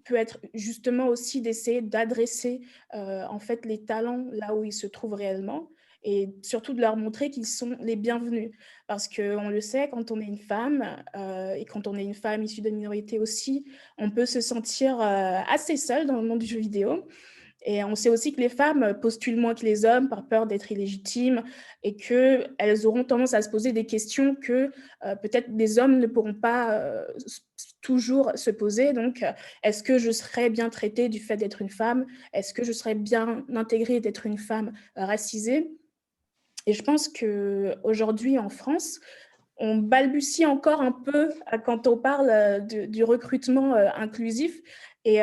peut être justement aussi d'essayer d'adresser en fait les talents là où ils se trouvent réellement, et surtout de leur montrer qu'ils sont les bienvenus. Parce qu'on le sait, quand on est une femme, et quand on est une femme issue de minorité aussi, on peut se sentir assez seule dans le monde du jeu vidéo. Et on sait aussi que les femmes postulent moins que les hommes par peur d'être illégitimes, et qu'elles auront tendance à se poser des questions que peut-être les hommes ne pourront pas toujours se poser. Donc, est-ce que je serais bien traitée du fait d'être une femme? Est-ce que je serais bien intégrée d'être une femme racisée? Et je pense qu'aujourd'hui, en France, on balbutie encore un peu quand on parle du recrutement inclusif. Et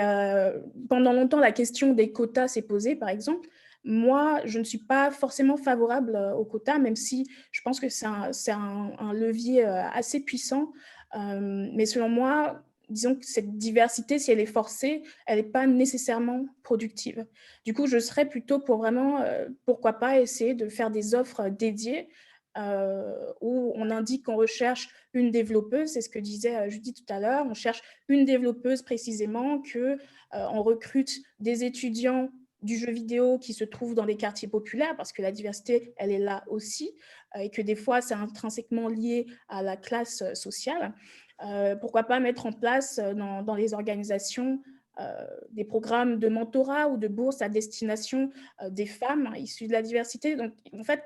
pendant longtemps, la question des quotas s'est posée, par exemple. Moi, je ne suis pas forcément favorable aux quotas, même si je pense que c'est un levier assez puissant. Mais selon moi, disons que cette diversité, si elle est forcée, elle n'est pas nécessairement productive. Du coup, je serais plutôt pour vraiment, pourquoi pas, essayer de faire des offres dédiées où on indique qu'on recherche une développeuse, c'est ce que disait Judith tout à l'heure, on cherche une développeuse précisément, qu'on recrute des étudiants du jeu vidéo qui se trouvent dans des quartiers populaires, parce que la diversité, elle est là aussi, et que des fois, c'est intrinsèquement lié à la classe sociale. Pourquoi pas mettre en place dans les organisations des programmes de mentorat ou de bourse à destination des femmes issues de la diversité. Donc, en fait,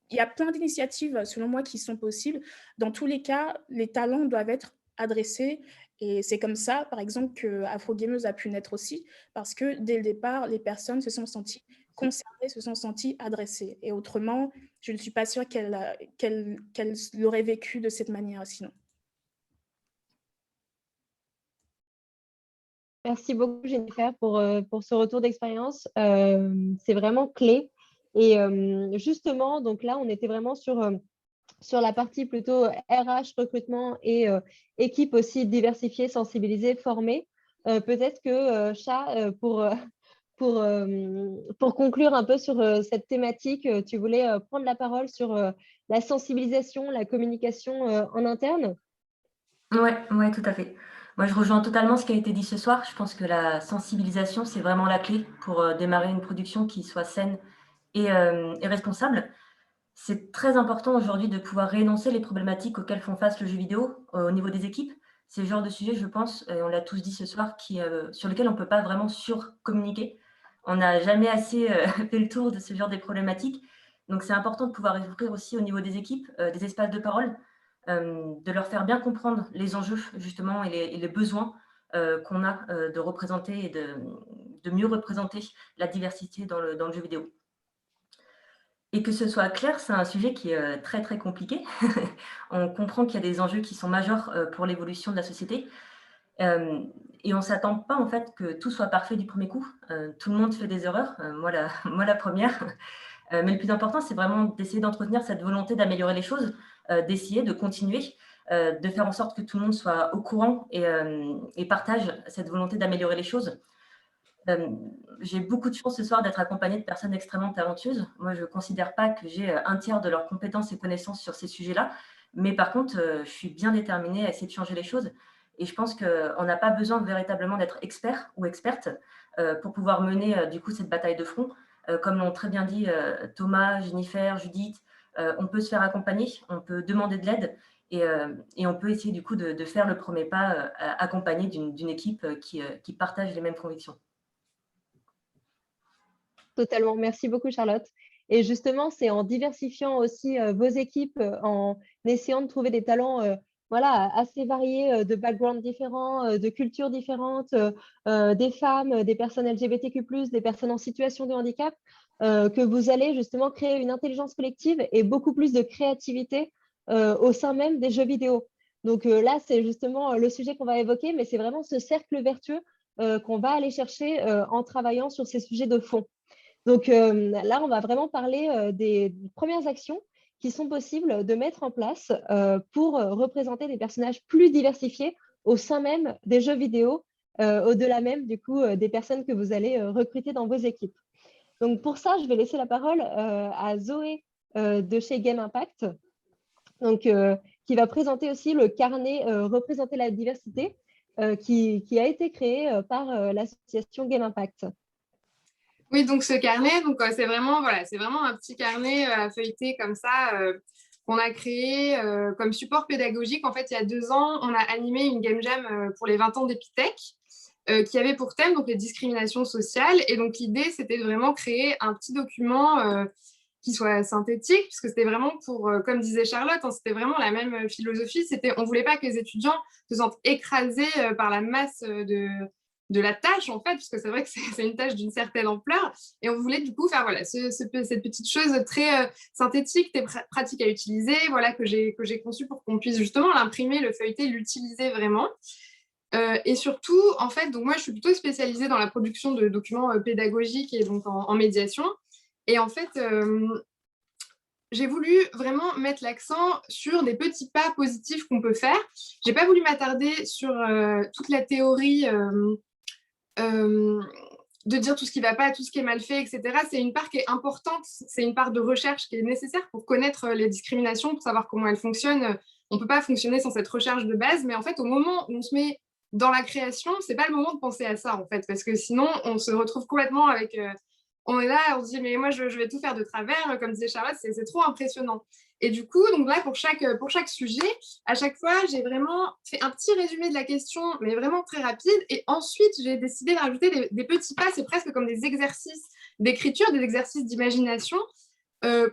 il y a plein d'initiatives, selon moi, qui sont possibles. Dans tous les cas, les talents doivent être adressés. Et c'est comme ça, par exemple, que Afrogameuse a pu naître aussi, parce que dès le départ, les personnes se sont senties concernées, se sont senties adressées. Et autrement, je ne suis pas sûre qu'elle l'aurait vécu de cette manière sinon. Merci beaucoup, Jennifer, pour ce retour d'expérience. C'est vraiment clé. Et justement, donc là, on était vraiment sur la partie plutôt RH, recrutement et équipe aussi diversifiée, sensibilisée, formée. Peut-être que, Chat, pour conclure un peu sur cette thématique, tu voulais prendre la parole sur la sensibilisation, la communication en interne? Ouais, tout à fait. Moi, je rejoins totalement ce qui a été dit ce soir. Je pense que la sensibilisation, c'est vraiment la clé pour démarrer une production qui soit saine et responsable. C'est très important aujourd'hui de pouvoir réénoncer les problématiques auxquelles font face le jeu vidéo au niveau des équipes. C'est le genre de sujet, je pense, et on l'a tous dit ce soir, sur lequel on ne peut pas vraiment surcommuniquer. On n'a jamais assez fait le tour de ce genre de problématiques. Donc, c'est important de pouvoir ouvrir aussi au niveau des équipes des espaces de parole, de leur faire bien comprendre les enjeux, justement, et les besoins qu'on a de représenter et de mieux représenter la diversité dans le jeu vidéo. Et que ce soit clair, c'est un sujet qui est très, très compliqué. On comprend qu'il y a des enjeux qui sont majeurs pour l'évolution de la société. Et on ne s'attend pas, en fait, que tout soit parfait du premier coup. Tout le monde fait des erreurs, moi la première. Mais le plus important, c'est vraiment d'essayer d'entretenir cette volonté d'améliorer les choses, d'essayer de continuer, de faire en sorte que tout le monde soit au courant et partage cette volonté d'améliorer les choses. J'ai beaucoup de chance ce soir d'être accompagnée de personnes extrêmement talentueuses. Moi, je ne considère pas que j'ai un tiers de leurs compétences et connaissances sur ces sujets-là. Mais par contre, je suis bien déterminée à essayer de changer les choses. Et je pense qu'on n'a pas besoin véritablement d'être expert ou experte pour pouvoir mener du coup cette bataille de front. Comme l'ont très bien dit Thomas, Jennifer, Judith, on peut se faire accompagner, on peut demander de l'aide et on peut essayer du coup de faire le premier pas accompagné d'une équipe qui partage les mêmes convictions. Totalement. Merci beaucoup, Charlotte. Et justement, c'est en diversifiant aussi vos équipes, en essayant de trouver des talents voilà, assez variés, de backgrounds différents, de cultures différentes, des femmes, des personnes LGBTQ+, des personnes en situation de handicap, que vous allez justement créer une intelligence collective et beaucoup plus de créativité au sein même des jeux vidéo. Donc là, c'est justement le sujet qu'on va évoquer, mais c'est vraiment ce cercle vertueux qu'on va aller chercher en travaillant sur ces sujets de fond. Donc là, on va vraiment parler des premières actions qui sont possibles de mettre en place pour représenter des personnages plus diversifiés au sein même des jeux vidéo, au-delà même du coup des personnes que vous allez recruter dans vos équipes. Donc pour ça, je vais laisser la parole à Zoé de chez Game Impact, donc, qui va présenter aussi le carnet Représenter la diversité qui a été créé par l'association Game Impact. Oui, donc ce carnet, donc, c'est vraiment un petit carnet à feuilleter comme ça qu'on a créé comme support pédagogique. En fait, il y a 2 ans, on a animé une game jam pour les 20 ans d'Epitech qui avait pour thème donc, les discriminations sociales. Et donc, l'idée, c'était de vraiment créer un petit document qui soit synthétique, puisque c'était vraiment pour, comme disait Charlotte, hein, c'était vraiment la même philosophie. On ne voulait pas que les étudiants se sentent écrasés par la masse de la tâche, en fait, parce que c'est vrai que c'est une tâche d'une certaine ampleur. Et on voulait du coup faire voilà, cette petite chose très synthétique, très pratique à utiliser, voilà, que j'ai conçu pour qu'on puisse justement l'imprimer, le feuilleter, l'utiliser vraiment. Et surtout, en fait, donc moi, je suis plutôt spécialisée dans la production de documents pédagogiques et donc en médiation. Et en fait, j'ai voulu vraiment mettre l'accent sur des petits pas positifs qu'on peut faire. Je n'ai pas voulu m'attarder sur toute la théorie de dire tout ce qui ne va pas, tout ce qui est mal fait, etc. C'est une part qui est importante, c'est une part de recherche qui est nécessaire pour connaître les discriminations, pour savoir comment elles fonctionnent. On ne peut pas fonctionner sans cette recherche de base, mais en fait, au moment où on se met dans la création, ce n'est pas le moment de penser à ça, en fait, parce que sinon, on se retrouve complètement avec... on est là, on se dit, mais moi, je vais tout faire de travers, comme disait Charlotte, c'est trop impressionnant. Et du coup, donc là, pour chaque sujet, à chaque fois, j'ai vraiment fait un petit résumé de la question, mais vraiment très rapide. Et ensuite, j'ai décidé de rajouter des petits pas, c'est presque comme des exercices d'écriture, des exercices d'imagination,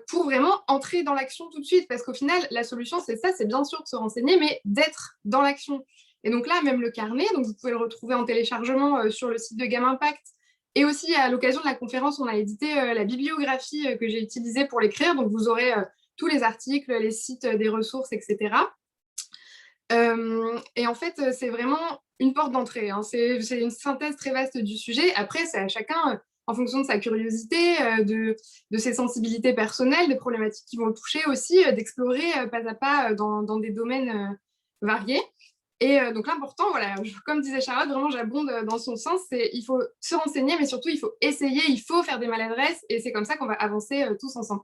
pour vraiment entrer dans l'action tout de suite. Parce qu'au final, la solution, c'est ça, c'est bien sûr de se renseigner, mais d'être dans l'action. Et donc là, même le carnet, donc vous pouvez le retrouver en téléchargement sur le site de Game Impact. Et aussi, à l'occasion de la conférence, on a édité la bibliographie que j'ai utilisée pour l'écrire. Donc, vous aurez tous les articles, les sites des ressources, etc. Et en fait, c'est vraiment une porte d'entrée. Hein. C'est une synthèse très vaste du sujet. Après, c'est à chacun, en fonction de sa curiosité, de ses sensibilités personnelles, des problématiques qui vont le toucher aussi, d'explorer pas à pas dans des domaines variés. Et donc l'important, voilà, comme disait Charlotte, vraiment j'abonde dans son sens, il faut se renseigner, mais surtout il faut essayer, il faut faire des maladresses, et c'est comme ça qu'on va avancer tous ensemble.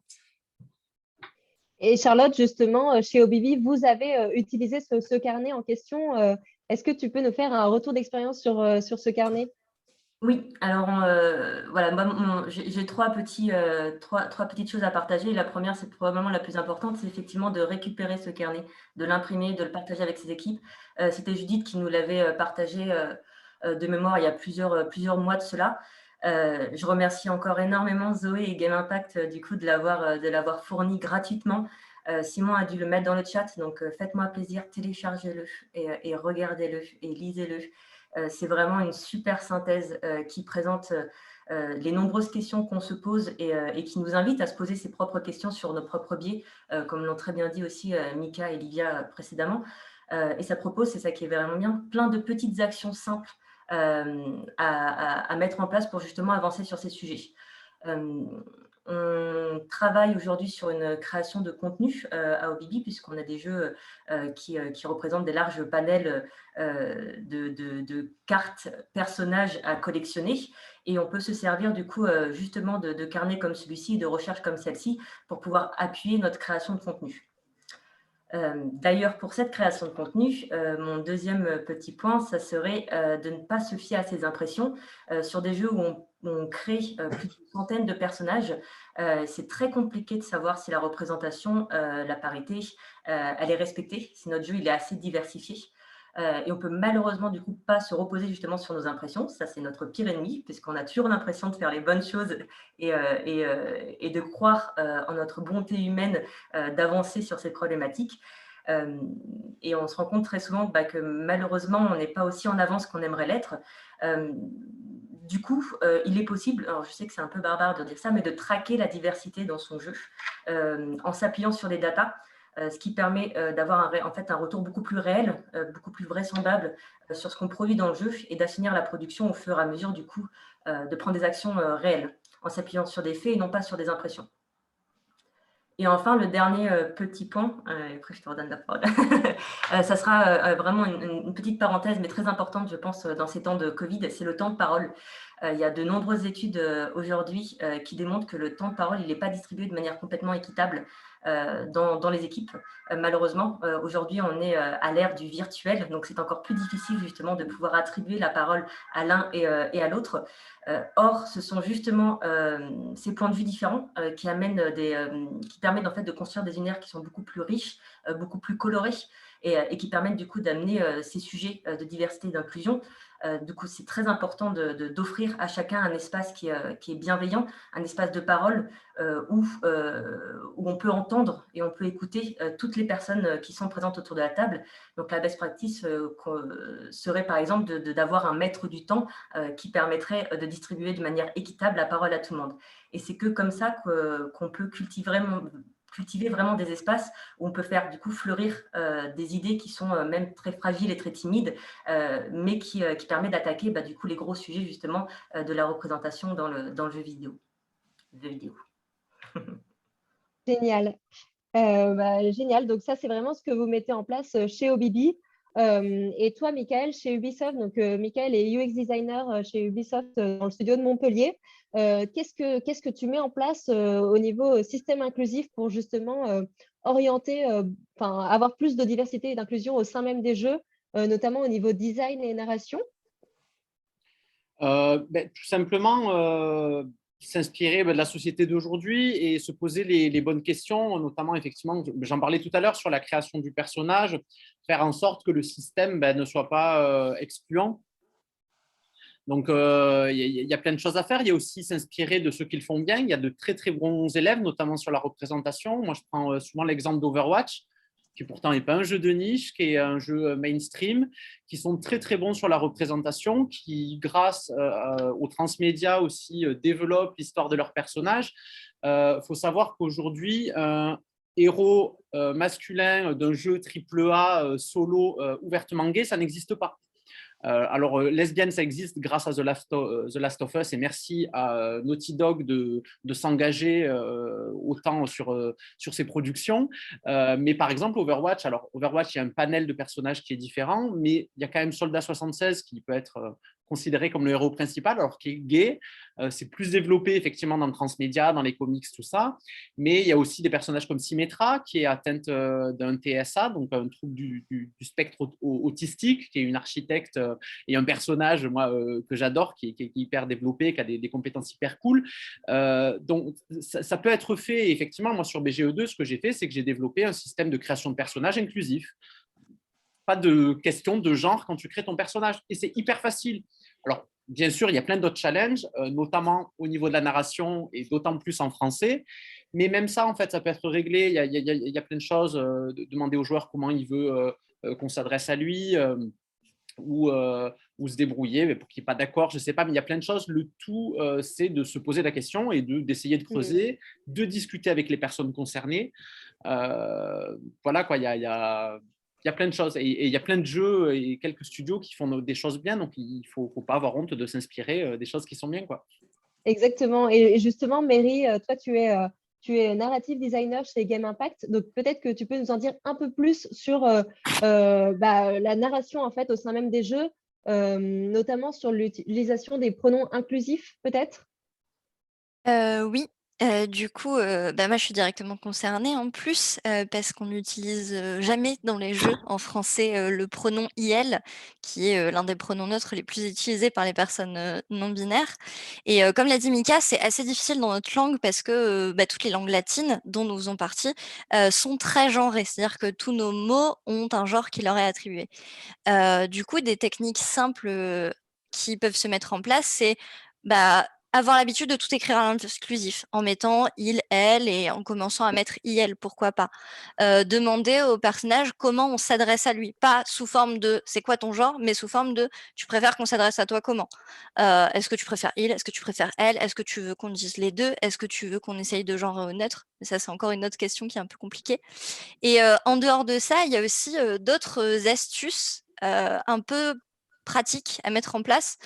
Et Charlotte, justement, chez OBB, vous avez utilisé ce carnet en question. Est-ce que tu peux nous faire un retour d'expérience sur ce carnet? Oui, alors voilà, moi, j'ai trois petites choses à partager. La première, c'est probablement la plus importante, c'est effectivement de récupérer ce carnet, de l'imprimer, de le partager avec ses équipes. C'était Judith qui nous l'avait partagé de mémoire il y a plusieurs mois de cela. Je remercie encore énormément Zoé et Game Impact du coup de l'avoir fourni gratuitement. Simon a dû le mettre dans le chat, donc faites-moi plaisir, téléchargez-le et regardez-le et lisez-le. C'est vraiment une super synthèse qui présente les nombreuses questions qu'on se pose et qui nous invite à se poser ses propres questions sur nos propres biais, comme l'ont très bien dit aussi Mika et Livia précédemment. Et ça propose, c'est ça qui est vraiment bien, plein de petites actions simples à mettre en place pour justement avancer sur ces sujets. On travaille aujourd'hui sur une création de contenu à OBB, puisqu'on a des jeux qui représentent des larges panels de cartes personnages à collectionner. Et on peut se servir du coup justement de carnets comme celui-ci, de recherches comme celle-ci, pour pouvoir appuyer notre création de contenu. D'ailleurs, pour cette création de contenu, mon deuxième petit point, ça serait de ne pas se fier à ses impressions. Sur des jeux où on crée plus d'une centaine de personnages, c'est très compliqué de savoir si la représentation, la parité, elle est respectée, si notre jeu il est assez diversifié. Et on peut malheureusement du coup pas se reposer justement sur nos impressions. Ça, c'est notre pire ennemi, puisqu'on a toujours l'impression de faire les bonnes choses et de croire en notre bonté humaine d'avancer sur ces problématiques. Et on se rend compte très souvent que malheureusement, on n'est pas aussi en avance qu'on aimerait l'être. Du coup, il est possible, alors je sais que c'est un peu barbare de dire ça, mais de traquer la diversité dans son jeu en s'appuyant sur des datas, ce qui permet d'avoir en fait un retour beaucoup plus réel, beaucoup plus vraisemblable sur ce qu'on produit dans le jeu et d'assainir la production au fur et à mesure du coup de prendre des actions réelles en s'appuyant sur des faits et non pas sur des impressions. Et enfin, le dernier petit point, après je te redonne la parole, ça sera vraiment une petite parenthèse, mais très importante, je pense, dans ces temps de Covid, c'est le temps de parole. Il y a de nombreuses études aujourd'hui qui démontrent que le temps de parole, il n'est pas distribué de manière complètement équitable dans les équipes. Malheureusement, aujourd'hui, on est à l'ère du virtuel, donc c'est encore plus difficile justement de pouvoir attribuer la parole à l'un et à l'autre. Or, ce sont justement ces points de vue différents qui permettent en fait de construire des univers qui sont beaucoup plus riches, beaucoup plus colorés et qui permettent du coup d'amener ces sujets de diversité et d'inclusion. Du coup, c'est très important d'offrir à chacun un espace qui est bienveillant, un espace de parole où on peut entendre et on peut écouter toutes les personnes qui sont présentes autour de la table. Donc, la best practice serait par exemple d'avoir un maître du temps qui permettrait de distribuer de manière équitable la parole à tout le monde. Et c'est que comme ça qu'on peut cultiver vraiment des espaces où on peut faire du coup fleurir des idées qui sont même très fragiles et très timides, mais qui permet d'attaquer du coup les gros sujets justement de la représentation dans le jeu vidéo. Génial. Génial. Donc ça, c'est vraiment ce que vous mettez en place chez Obibi. Et toi, Michael, chez Ubisoft, donc Michael est UX designer chez Ubisoft dans le studio de Montpellier. Qu'est-ce que tu mets en place au niveau système inclusif pour justement orienter, avoir plus de diversité et d'inclusion au sein même des jeux, notamment au niveau design et narration? Tout simplement s'inspirer de la société d'aujourd'hui et se poser les bonnes questions, notamment effectivement, j'en parlais tout à l'heure sur la création du personnage, faire en sorte que le système ne soit pas excluant. Donc, il y a plein de choses à faire. Il y a aussi s'inspirer de ceux qui le font bien. Il y a de très, très bons élèves, notamment sur la représentation. Moi, je prends souvent l'exemple d'Overwatch, qui pourtant n'est pas un jeu de niche, qui est un jeu mainstream, qui sont très, très bons sur la représentation, qui, grâce aux transmédia aussi, développent l'histoire de leur personnage. Faut savoir qu'aujourd'hui, un héros masculin d'un jeu AAA solo ouvertement gay, ça n'existe pas. Alors, lesbienne, ça existe grâce à The Last of Us et merci à Naughty Dog de s'engager autant sur ces productions. Mais par exemple, Overwatch, il y a un panel de personnages qui est différent, mais il y a quand même Soldat 76 qui peut être considéré comme le héros principal, alors qu'il est gay. C'est plus développé effectivement dans le transmédia, dans les comics, tout ça. Mais il y a aussi des personnages comme Symmetra, qui est atteinte d'un TSA, donc un trouble du spectre autistique, qui est une architecte et un personnage que j'adore, qui est hyper développé, qui a des compétences hyper cool. Donc, ça peut être fait. Effectivement, moi, sur BGE2, ce que j'ai fait, c'est que j'ai développé un système de création de personnages inclusif. Pas de question de genre quand tu crées ton personnage. Et c'est hyper facile. Alors, bien sûr, il y a plein d'autres challenges, notamment au niveau de la narration et d'autant plus en français. Mais même ça, en fait, ça peut être réglé. Il y a plein de choses. Demander au joueur comment il veut qu'on s'adresse à lui ou se débrouiller pour qu'il n'y ait pas d'accord, je ne sais pas. Mais il y a plein de choses. Le tout, c'est de se poser la question et d'essayer de creuser, de discuter avec les personnes concernées. Voilà, quoi. Il y a plein de choses et il y a plein de jeux et quelques studios qui font des choses bien, donc il ne faut pas avoir honte de s'inspirer des choses qui sont bien, quoi. Exactement. Et justement, Mary, toi, tu es narrative designer chez Game Impact, donc peut-être que tu peux nous en dire un peu plus sur la narration en fait au sein même des jeux, notamment sur l'utilisation des pronoms inclusifs, peut-être? Oui. Du coup, moi, je suis directement concernée en plus, parce qu'on n'utilise jamais dans les jeux en français le pronom IL, qui est l'un des pronoms neutres les plus utilisés par les personnes non binaires. Et comme l'a dit Mika, c'est assez difficile dans notre langue parce que toutes les langues latines, dont nous faisons partie, sont très genrées. C'est-à-dire que tous nos mots ont un genre qui leur est attribué. Du coup, des techniques simples qui peuvent se mettre en place, c'est avoir l'habitude de tout écrire à l'inclusif, en mettant il, elle et en commençant à mettre il, pourquoi pas. Demander au personnage comment on s'adresse à lui, pas sous forme de c'est quoi ton genre, mais sous forme de tu préfères qu'on s'adresse à toi comment. Est-ce que tu préfères il, est-ce que tu préfères elle, est-ce que tu veux qu'on dise les deux, est-ce que tu veux qu'on essaye de genre neutre. Mais ça, c'est encore une autre question qui est un peu compliquée. Et en dehors de ça, il y a aussi d'autres astuces un peu pratiques à mettre en place.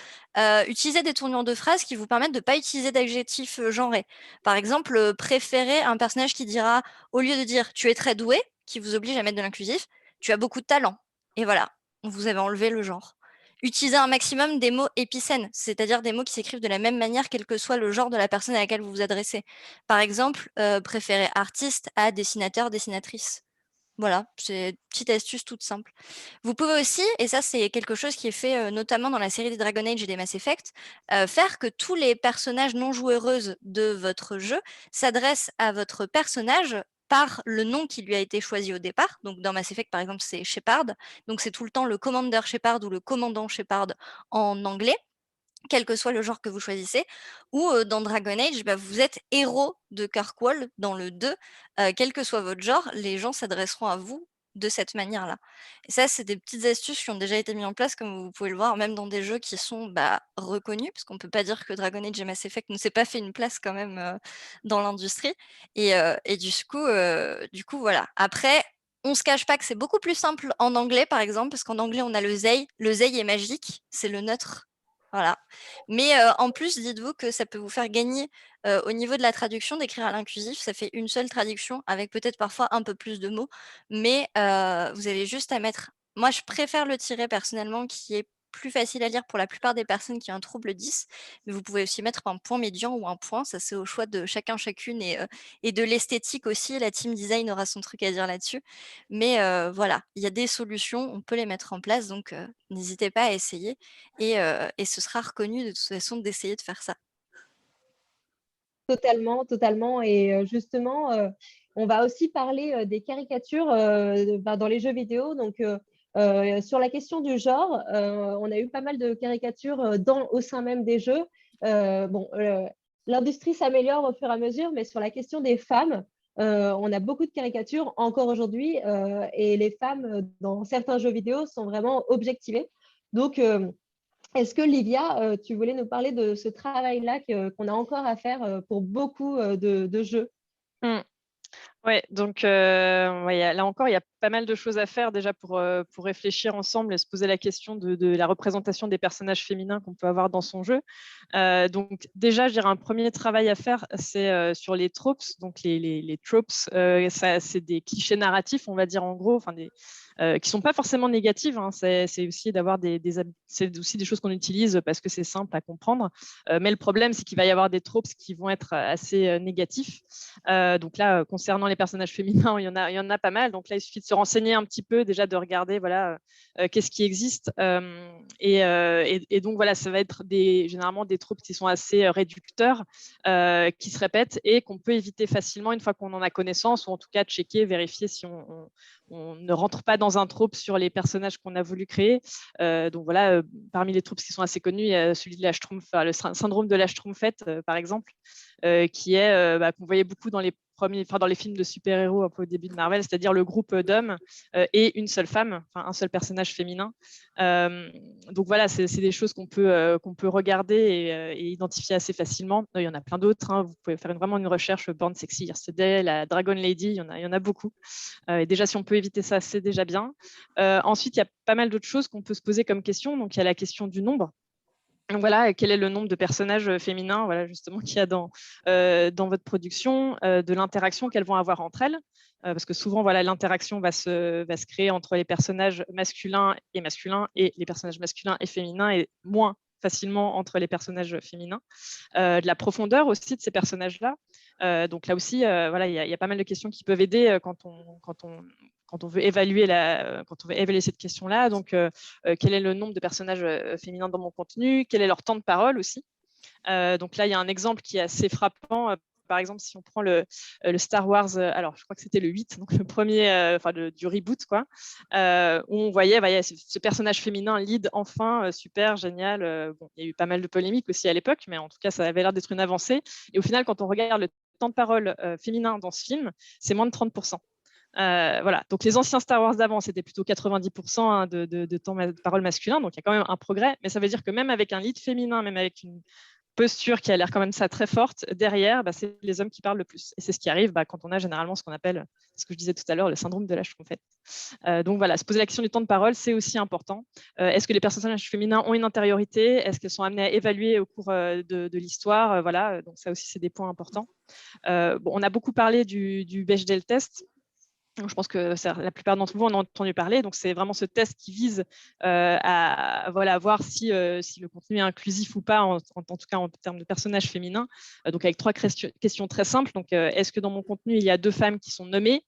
Utiliser des tournures de phrases qui vous permettent de ne pas utiliser d'adjectifs genrés. Par exemple, préférer un personnage qui dira, au lieu de dire « tu es très doué », qui vous oblige à mettre de l'inclusif, « tu as beaucoup de talent ». Et voilà, vous avez enlevé le genre. Utiliser un maximum des mots épicènes, c'est-à-dire des mots qui s'écrivent de la même manière, quel que soit le genre de la personne à laquelle vous vous adressez. Par exemple, préférer artiste à dessinateur, dessinatrice. Voilà, c'est une petite astuce toute simple. Vous pouvez aussi, et ça c'est quelque chose qui est fait notamment dans la série des Dragon Age et des Mass Effect, faire que tous les personnages non joueuses de votre jeu s'adressent à votre personnage par le nom qui lui a été choisi au départ. Donc dans Mass Effect par exemple c'est Shepard, donc c'est tout le temps le Commander Shepard ou le Commandant Shepard en anglais, quel que soit le genre que vous choisissez, ou dans Dragon Age, vous êtes héros de Kirkwall dans le 2, quel que soit votre genre, les gens s'adresseront à vous de cette manière-là. Et ça, c'est des petites astuces qui ont déjà été mises en place, comme vous pouvez le voir, même dans des jeux qui sont reconnus, parce qu'on ne peut pas dire que Dragon Age et Mass Effect ne s'est pas fait une place quand même dans l'industrie. Et du coup, voilà. Après, on ne se cache pas que c'est beaucoup plus simple en anglais, par exemple, parce qu'en anglais, on a le they. Le they est magique, c'est le neutre. Voilà. Mais en plus, dites-vous que ça peut vous faire gagner au niveau de la traduction, d'écrire à l'inclusif. Ça fait une seule traduction avec peut-être parfois un peu plus de mots. Mais vous avez juste à mettre… Moi, je préfère le tiret personnellement qui est plus facile à lire pour la plupart des personnes qui ont un trouble 10. Mais vous pouvez aussi mettre un point médian ou un point. Ça, c'est au choix de chacun, chacune et de l'esthétique aussi. La team design aura son truc à dire là-dessus. Mais voilà, il y a des solutions. On peut les mettre en place. Donc, n'hésitez pas à essayer. Et ce sera reconnu de toute façon d'essayer de faire ça. Totalement, totalement. Et justement, on va aussi parler des caricatures dans les jeux vidéo. Donc, sur la question du genre, on a eu pas mal de caricatures au sein même des jeux. L'industrie s'améliore au fur et à mesure, mais sur la question des femmes, on a beaucoup de caricatures encore aujourd'hui et les femmes dans certains jeux vidéo sont vraiment objectivées. Donc, est-ce que Livia, tu voulais nous parler de ce travail-là qu'on a encore à faire pour beaucoup de jeux? Oui, donc là encore, il y a pas mal de choses à faire déjà pour réfléchir ensemble et se poser la question de la représentation des personnages féminins qu'on peut avoir dans son jeu. Donc déjà, je dirais un premier travail à faire, c'est sur les tropes. Donc les tropes, c'est des clichés narratifs, on va dire en gros, qui ne sont pas forcément négatives. Hein. C'est aussi d'avoir c'est aussi des choses qu'on utilise parce que c'est simple à comprendre. Mais le problème, c'est qu'il va y avoir des tropes qui vont être assez négatifs. Donc là, concernant les personnages féminins, il y en a pas mal. Donc là, il suffit de se renseigner un petit peu, déjà de regarder voilà, qu'est-ce qui existe. Et donc voilà, ça va être généralement des tropes qui sont assez réducteurs, qui se répètent et qu'on peut éviter facilement une fois qu'on en a connaissance, ou en tout cas checker, vérifier si on ne rentre pas dans un trope sur les personnages qu'on a voulu créer. Donc voilà, parmi les tropes qui sont assez connus, il y a celui de la Schtroumpf, le syndrome de la Schtroumpfette, par exemple, qui est qu'on voyait beaucoup dans les films de super-héros un peu au début de Marvel, c'est-à-dire le groupe d'hommes et une seule femme, enfin un seul personnage féminin. Donc voilà, c'est des choses qu'on peut regarder et identifier assez facilement. Il y en a plein d'autres. Hein. Vous pouvez faire vraiment une recherche Born Sexy Yesterday, la Dragon Lady, il y en a beaucoup. Et déjà, si on peut éviter ça, c'est déjà bien. Ensuite, il y a pas mal d'autres choses qu'on peut se poser comme question. Donc, il y a la question du nombre. Donc voilà, quel est le nombre de personnages féminins voilà, justement, qu'il y a dans votre production, de l'interaction qu'elles vont avoir entre elles, parce que souvent voilà, l'interaction va se créer entre les personnages masculins et les personnages masculins et féminins, et moins facilement entre les personnages féminins, de la profondeur aussi de ces personnages-là. Donc là aussi, voilà, il y a pas mal de questions qui peuvent aider quand on veut évaluer cette question-là. Donc, quel est le nombre de personnages féminins dans mon contenu? Quel est leur temps de parole aussi? Donc là, il y a un exemple qui est assez frappant. Par exemple, si on prend le Star Wars, alors je crois que c'était le 8, donc le premier du reboot, quoi, où on voyait ce personnage féminin lead enfin, super, génial. Bon, il y a eu pas mal de polémiques aussi à l'époque, mais en tout cas, ça avait l'air d'être une avancée. Et au final, quand on regarde le temps de parole féminin dans ce film, c'est moins de 30%. Voilà. Donc les anciens Star Wars d'avant, c'était plutôt 90% de temps de parole masculin, donc il y a quand même un progrès, mais ça veut dire que même avec un lead féminin, même avec une posture qui a l'air quand même ça très forte, derrière, c'est les hommes qui parlent le plus. Et c'est ce qui arrive quand on a généralement ce qu'on appelle, ce que je disais tout à l'heure, le syndrome de la schtroumpfette. Donc voilà, se poser la question du temps de parole, c'est aussi important. Est-ce que les personnages féminins ont une intériorité? Est-ce qu'elles sont amenées à évaluer au cours de l'histoire? Voilà, donc ça aussi, c'est des points importants. On a beaucoup parlé du Bechdel test. Je pense que la plupart d'entre vous en ont entendu parler. Donc, c'est vraiment ce test qui vise à voir si le contenu est inclusif ou pas, en tout cas en termes de personnages féminins. Donc, avec 3 questions très simples. Donc, est-ce que dans mon contenu, il y a 2 femmes qui sont nommées,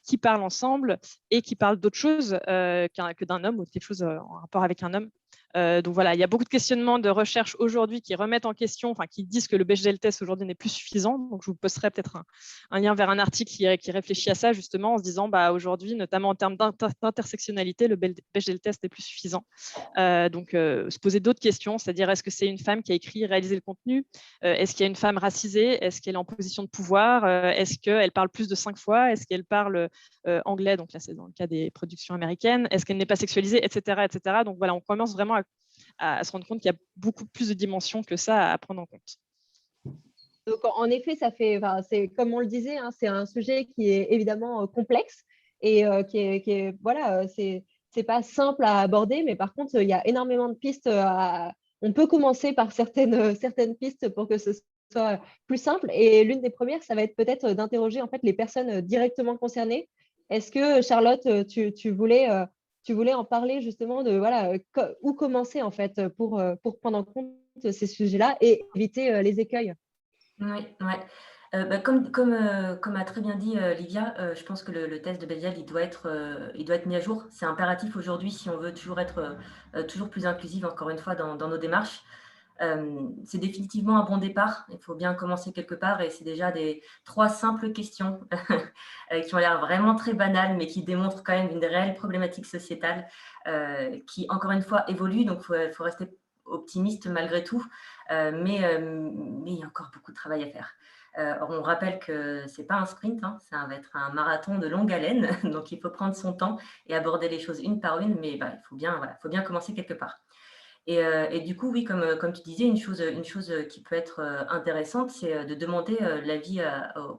qui parlent ensemble et qui parlent d'autre chose que d'un homme ou de quelque chose en rapport avec un homme? Donc voilà, il y a beaucoup de questionnements de recherche aujourd'hui qui remettent en question, qui disent que le Bechdel test aujourd'hui n'est plus suffisant. Donc je vous posterai peut-être un lien vers un article qui réfléchit à ça justement en se disant aujourd'hui, notamment en termes d'intersectionnalité, le Bechdel test n'est plus suffisant. Donc se poser d'autres questions, c'est-à-dire est-ce que c'est une femme qui a écrit et réalisé le contenu? Est-ce qu'il y a une femme racisée? Est-ce qu'elle est en position de pouvoir? Est-ce qu'elle parle plus de 5 fois? Est-ce qu'elle parle anglais? Donc là, c'est dans le cas des productions américaines. Est-ce qu'elle n'est pas sexualisée, etc., etc. Donc voilà, on commence vraiment à se rendre compte qu'il y a beaucoup plus de dimensions que ça à prendre en compte. Donc, en effet, c'est comme on le disait, c'est un sujet qui est évidemment complexe et qui est voilà, c'est pas simple à aborder, mais par contre, il y a énormément de pistes. On peut commencer par certaines pistes pour que ce soit plus simple. Et l'une des premières, ça va être peut-être d'interroger en fait les personnes directement concernées. Est-ce que Charlotte, tu voulais en parler justement de où commencer en fait pour prendre en compte ces sujets-là et éviter les écueils? Oui, ouais. Comme a très bien dit Livia, je pense que le test de Bechdel, il doit être mis à jour. C'est impératif aujourd'hui si on veut toujours être toujours plus inclusive, encore une fois, dans nos démarches. C'est définitivement un bon départ. Il faut bien commencer quelque part et c'est déjà 3 simples questions qui ont l'air vraiment très banales, mais qui démontrent quand même une réelle problématique sociétale qui, encore une fois, évolue. Donc, il faut rester optimiste malgré tout, mais il y a encore beaucoup de travail à faire. On rappelle que ce n'est pas un sprint, ça va être un marathon de longue haleine, donc il faut prendre son temps et aborder les choses une par une, mais il faut bien commencer quelque part. Et du coup, oui, comme tu disais, une chose qui peut être intéressante, c'est de demander l'avis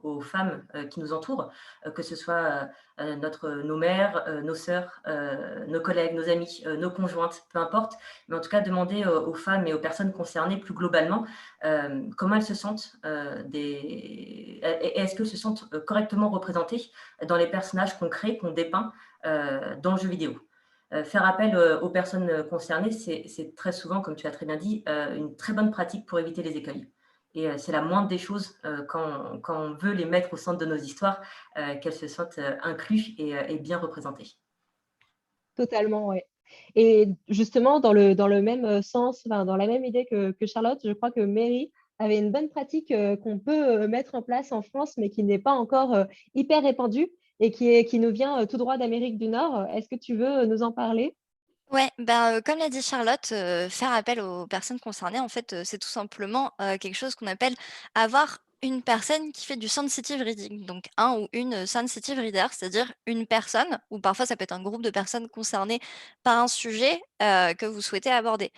aux femmes qui nous entourent, que ce soit nos mères, nos sœurs, nos collègues, nos amis, nos conjointes, peu importe. Mais en tout cas, demander aux femmes et aux personnes concernées plus globalement comment elles se sentent et est-ce qu'elles se sentent correctement représentées dans les personnages qu'on crée, qu'on dépeint dans le jeu vidéo. Faire appel aux personnes concernées, c'est très souvent, comme tu as très bien dit, une très bonne pratique pour éviter les écueils. Et c'est la moindre des choses quand on veut les mettre au centre de nos histoires, qu'elles se sentent incluses et bien représentées. Totalement, oui. Et justement, dans le même sens, dans la même idée que Charlotte, je crois que Mary avait une bonne pratique qu'on peut mettre en place en France, mais qui n'est pas encore hyper répandue et qui nous vient tout droit d'Amérique du Nord. Est-ce que tu veux nous en parler? Ouais, comme l'a dit Charlotte, faire appel aux personnes concernées, en fait, c'est tout simplement, quelque chose qu'on appelle avoir une personne qui fait du sensitive reading. Donc un ou une sensitive reader, c'est-à-dire une personne ou parfois ça peut être un groupe de personnes concernées par un sujet, que vous souhaitez aborder.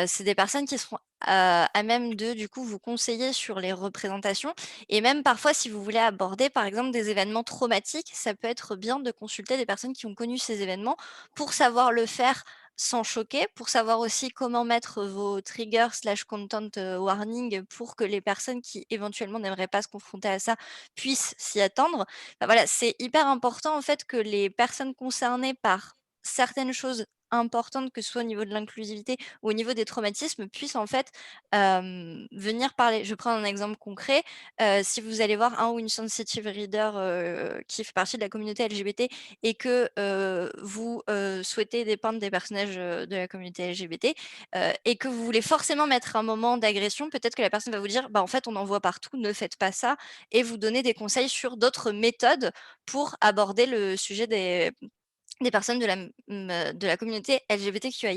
C'est des personnes qui seront, à même de, du coup, vous conseiller sur les représentations et même parfois si vous voulez aborder, par exemple, des événements traumatiques, ça peut être bien de consulter des personnes qui ont connu ces événements pour savoir le faire sans choquer, pour savoir aussi comment mettre vos triggers/content warning pour que les personnes qui éventuellement n'aimeraient pas se confronter à ça puissent s'y attendre. Voilà, c'est hyper important en fait que les personnes concernées par certaines choses importantes, que ce soit au niveau de l'inclusivité ou au niveau des traumatismes, puissent en fait venir parler. Je prends un exemple concret. Si vous allez voir un ou une sensitive reader qui fait partie de la communauté LGBT et que vous souhaitez dépeindre des personnages de la communauté LGBT et que vous voulez forcément mettre un moment d'agression, peut-être que la personne va vous dire bah, en fait, on en voit partout, ne faites pas ça, et vous donner des conseils sur d'autres méthodes pour aborder le sujet des personnes de la communauté LGBTQIA+.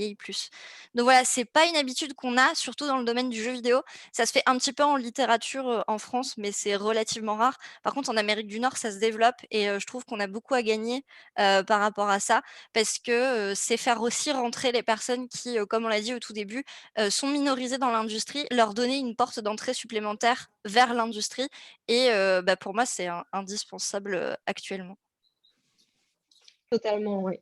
Donc voilà, c'est pas une habitude qu'on a, surtout dans le domaine du jeu vidéo. Ça se fait un petit peu en littérature en France, mais c'est relativement rare. Par contre, en Amérique du Nord, ça se développe et je trouve qu'on a beaucoup à gagner par rapport à ça, parce que c'est faire aussi rentrer les personnes qui, comme on l'a dit au tout début, sont minorisées dans l'industrie, leur donner une porte d'entrée supplémentaire vers l'industrie. Et bah, pour moi, c'est indispensable actuellement. Totalement, oui.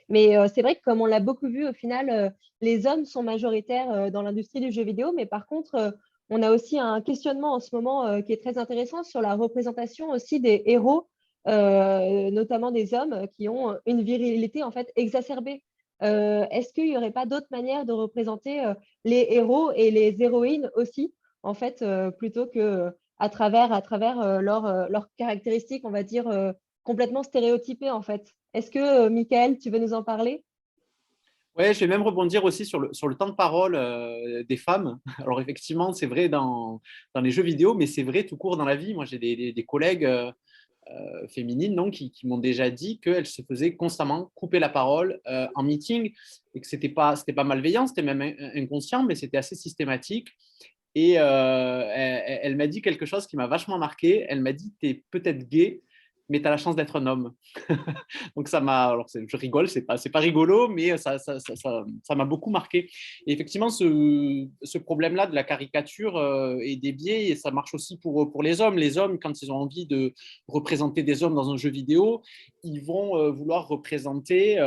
Mais c'est vrai que comme on l'a beaucoup vu, au final, les hommes sont majoritaires dans l'industrie du jeu vidéo, mais par contre, on a aussi un questionnement en ce moment qui est très intéressant sur la représentation aussi des héros, notamment des hommes qui ont une virilité en fait exacerbée. Est-ce qu'il n'y aurait pas d'autres manières de représenter les héros et les héroïnes aussi, en fait, plutôt que à travers leurs caractéristiques, on va dire, complètement stéréotypées, en fait? Est-ce que, Michael, tu veux nous en parler? Ouais, je vais même rebondir aussi sur le temps de parole des femmes. Alors effectivement, c'est vrai dans les jeux vidéo, mais c'est vrai tout court dans la vie. Moi, j'ai des collègues féminines non, qui m'ont déjà dit qu'elles se faisaient constamment couper la parole en meeting et que c'était pas malveillant, c'était même inconscient, mais c'était assez systématique. Et elle m'a dit quelque chose qui m'a vachement marqué. Elle m'a dit, tu es peut-être gay, mais tu as la chance d'être un homme. Donc ça m'a, alors je rigole, c'est pas rigolo, mais ça m'a beaucoup marqué. Et effectivement, ce problème-là de la caricature et des biais, et ça marche aussi pour les hommes. Les hommes, quand ils ont envie de représenter des hommes dans un jeu vidéo, ils vont vouloir représenter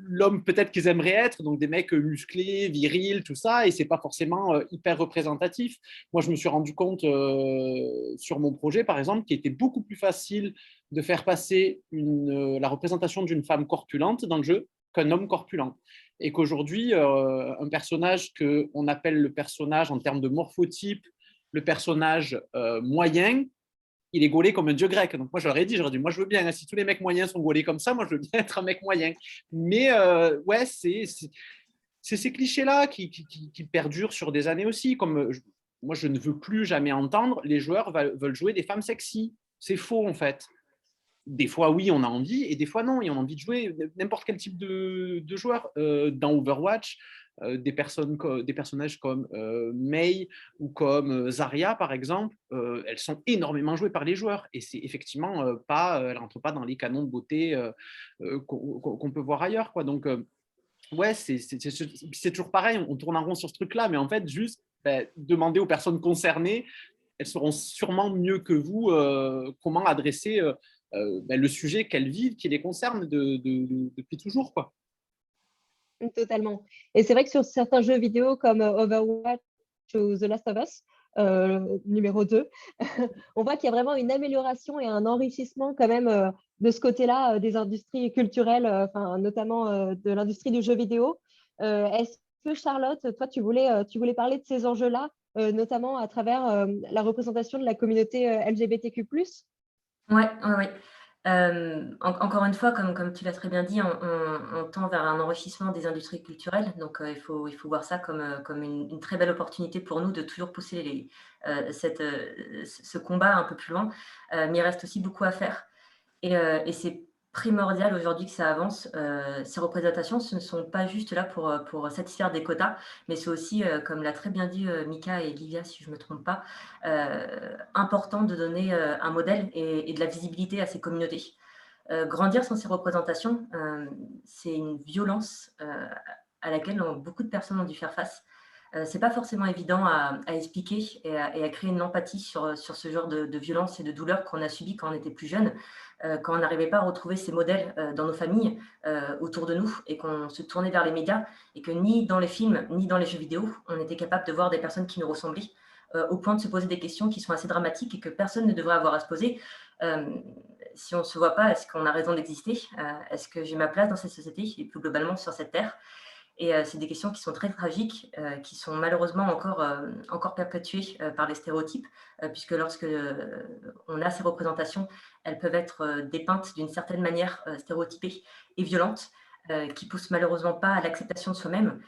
l'homme peut-être qu'ils aimeraient être, donc des mecs musclés, virils, tout ça, et c'est pas forcément hyper représentatif. Moi, je me suis rendu compte sur mon projet, par exemple, qu'il était beaucoup plus facile de faire passer la représentation d'une femme corpulente dans le jeu qu'un homme corpulent. Et qu'aujourd'hui, un personnage qu'on appelle le personnage en termes de morphotype, le personnage moyen, il est gaulé comme un dieu grec. Donc moi, j'aurais dit, moi, je veux bien, hein, si tous les mecs moyens sont gaulés comme ça, moi, je veux bien être un mec moyen. Mais ouais, c'est ces clichés-là qui perdurent sur des années aussi. Comme moi, je ne veux plus jamais entendre les joueurs veulent jouer des femmes sexy. C'est faux, en fait. Des fois, oui, on a envie, et des fois, non. Et on a envie de jouer n'importe quel type de joueur. Dans Overwatch, des personnages comme Mei ou comme Zarya, par exemple, elles sont énormément jouées par les joueurs. Et c'est effectivement elles ne rentrent pas dans les canons de beauté qu'on peut voir ailleurs, quoi. Donc, ouais, c'est toujours pareil, on tourne en rond sur ce truc-là, mais en fait, juste demander aux personnes concernées, elles sauront sûrement mieux que vous comment adresser le sujet qu'elles vivent, qui les concerne depuis toujours, quoi. Totalement. Et c'est vrai que sur certains jeux vidéo comme Overwatch ou The Last of Us, numéro 2, on voit qu'il y a vraiment une amélioration et un enrichissement quand même de ce côté-là des industries culturelles, notamment de l'industrie du jeu vidéo. Est-ce que Charlotte, toi, tu voulais parler de ces enjeux-là, notamment à travers la représentation de la communauté LGBTQ+? Ouais. Encore une fois, comme tu l'as très bien dit, on tend vers un enrichissement des industries culturelles. Donc, il faut voir ça comme une très belle opportunité pour nous de toujours pousser ce combat un peu plus loin. Mais il reste aussi beaucoup à faire. Et c'est primordial aujourd'hui que ça avance. Ces représentations, ce ne sont pas juste là pour satisfaire des quotas, mais c'est aussi, comme l'a très bien dit Mika et Livia, si je ne me trompe pas, important de donner un modèle et de la visibilité à ces communautés. Grandir sans ces représentations, c'est une violence à laquelle beaucoup de personnes ont dû faire face. C'est pas forcément évident à expliquer et à créer une empathie sur ce genre de violence et de douleur qu'on a subi quand on était plus jeune, quand on n'arrivait pas à retrouver ces modèles dans nos familles, autour de nous, et qu'on se tournait vers les médias, et que ni dans les films, ni dans les jeux vidéo, on était capable de voir des personnes qui nous ressemblaient. au point de se poser des questions qui sont assez dramatiques et que personne ne devrait avoir à se poser. Si on ne se voit pas, est-ce qu'on a raison d'exister? Est-ce que j'ai ma place dans cette société et plus globalement sur cette terre? Et c'est des questions qui sont très tragiques, qui sont malheureusement encore perpétuées par les stéréotypes, puisque lorsque on a ces représentations, elles peuvent être dépeintes d'une certaine manière stéréotypée et violente, qui poussent malheureusement pas à l'acceptation de soi-même.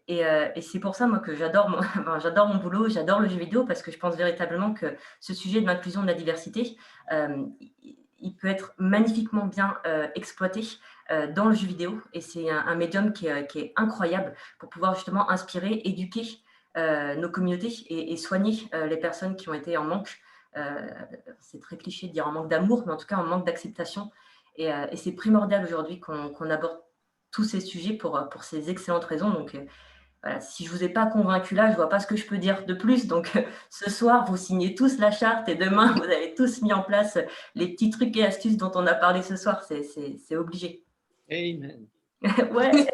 Et c'est pour ça, moi, que j'adore j'adore mon boulot, j'adore le jeu vidéo, parce que je pense véritablement que ce sujet de l'inclusion, de la diversité, il peut être magnifiquement bien exploité dans le jeu vidéo. Et c'est un médium qui est incroyable pour pouvoir justement inspirer, éduquer nos communautés et soigner les personnes qui ont été en manque. C'est très cliché de dire en manque d'amour, mais en tout cas en manque d'acceptation. Et c'est primordial aujourd'hui qu'on aborde tous ces sujets pour ces excellentes raisons. Donc, voilà, si je ne vous ai pas convaincu là, je ne vois pas ce que je peux dire de plus. Donc, ce soir, vous signez tous la charte et demain, vous avez tous mis en place les petits trucs et astuces dont on a parlé ce soir. C'est obligé. Amen. Ouais.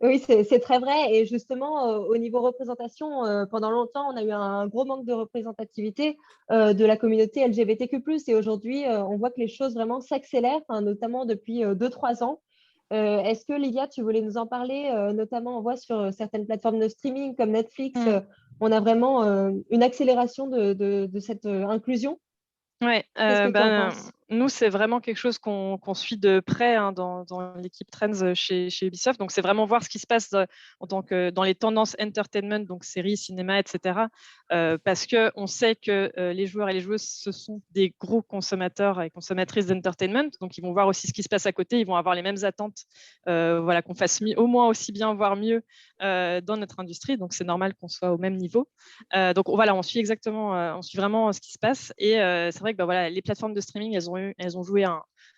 Oui, c'est très vrai. Et justement, au niveau représentation, pendant longtemps, on a eu un gros manque de représentativité de la communauté LGBTQ+. Et aujourd'hui, on voit que les choses vraiment s'accélèrent, notamment depuis 2-3 ans. Est-ce que, Lydia, tu voulais nous en parler? Notamment, on voit sur certaines plateformes de streaming comme Netflix, on a vraiment une accélération de cette inclusion. Oui, Qu'est-ce que tu en penses? nous, c'est vraiment quelque chose qu'on suit de près dans l'équipe Trends chez Ubisoft. Donc, c'est vraiment voir ce qui se passe en tant que dans les tendances entertainment, donc séries, cinéma, etc. Parce qu'on sait que les joueurs et les joueuses, ce sont des gros consommateurs et consommatrices d'entertainment. Donc, ils vont voir aussi ce qui se passe à côté. Ils vont avoir les mêmes attentes, voilà, qu'on fasse au moins aussi bien, voire mieux dans notre industrie. Donc, c'est normal qu'on soit au même niveau. Donc, voilà, on suit vraiment ce qui se passe. Et c'est vrai que voilà, les plateformes de streaming, elles ont joué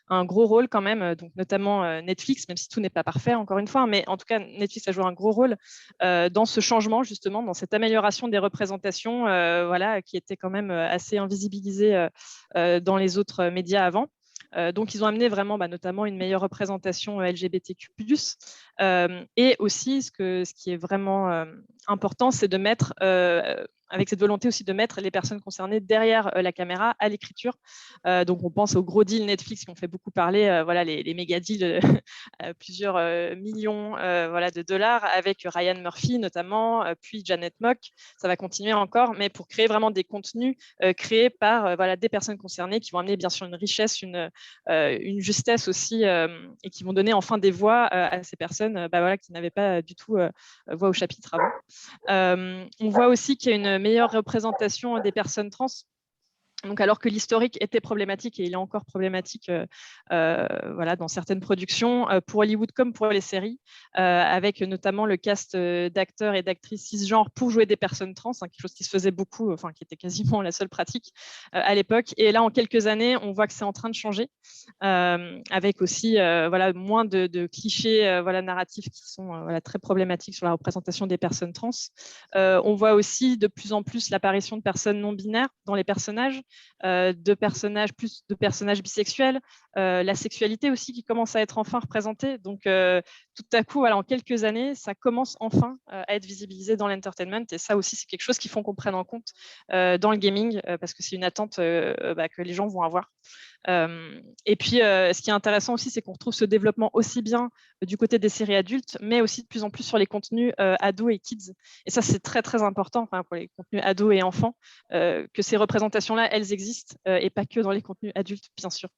un gros rôle quand même, donc notamment Netflix, même si tout n'est pas parfait, encore une fois, mais en tout cas, Netflix a joué un gros rôle dans ce changement, justement, dans cette amélioration des représentations, voilà, qui étaient quand même assez invisibilisées dans les autres médias avant. Donc, ils ont amené vraiment notamment une meilleure représentation LGBTQ+. Et aussi, ce qui est vraiment important, c'est de mettre, avec cette volonté aussi de mettre les personnes concernées derrière la caméra à l'écriture. Donc, on pense aux gros deals Netflix qui ont fait beaucoup parler, voilà, les méga deals, plusieurs millions voilà, de dollars avec Ryan Murphy notamment, puis Janet Mock. Ça va continuer encore, mais pour créer vraiment des contenus créés par voilà, des personnes concernées qui vont amener bien sûr une richesse, une justesse aussi et qui vont donner enfin des voix à ces personnes voilà, qui n'avaient pas du tout voix au chapitre avant. On voit aussi qu'il y a une meilleure représentation des personnes trans. Donc, alors que l'historique était problématique et il est encore problématique voilà, dans certaines productions, pour Hollywood comme pour les séries, avec notamment le cast d'acteurs et d'actrices cisgenres pour jouer des personnes trans, quelque chose qui se faisait beaucoup, enfin qui était quasiment la seule pratique à l'époque. Et là, en quelques années, on voit que c'est en train de changer, avec aussi voilà, moins de clichés voilà, narratifs qui sont voilà, très problématiques sur la représentation des personnes trans. On voit aussi de plus en plus l'apparition de personnes non binaires dans les personnages, plus de personnages bisexuels, la sexualité aussi qui commence à être enfin représentée. Donc, tout à coup, voilà, en quelques années, ça commence enfin à être visibilisé dans l'entertainment. Et ça aussi, c'est quelque chose qu'il faut qu'on prenne en compte dans le gaming, parce que c'est une attente que les gens vont avoir. Et puis, ce qui est intéressant aussi, c'est qu'on retrouve ce développement aussi bien du côté des séries adultes, mais aussi de plus en plus sur les contenus ados et kids. Et ça, c'est très, très important pour les contenus ados et enfants, que ces représentations-là, elles existent, et pas que dans les contenus adultes, bien sûr.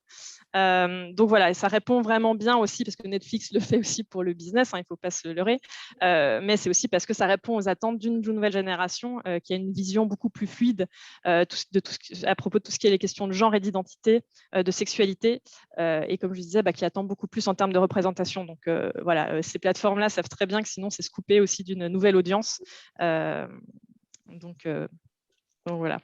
Donc voilà, et ça répond vraiment bien aussi, parce que Netflix le fait aussi pour le business, il ne faut pas se leurrer, mais c'est aussi parce que ça répond aux attentes d'une nouvelle génération qui a une vision beaucoup plus fluide à propos de tout ce qui est les questions de genre et d'identité, de sexualité, et comme je disais, qui attend beaucoup plus en termes de représentation. Donc voilà, ces plateformes-là savent très bien que sinon, c'est se couper aussi d'une nouvelle audience. Donc voilà.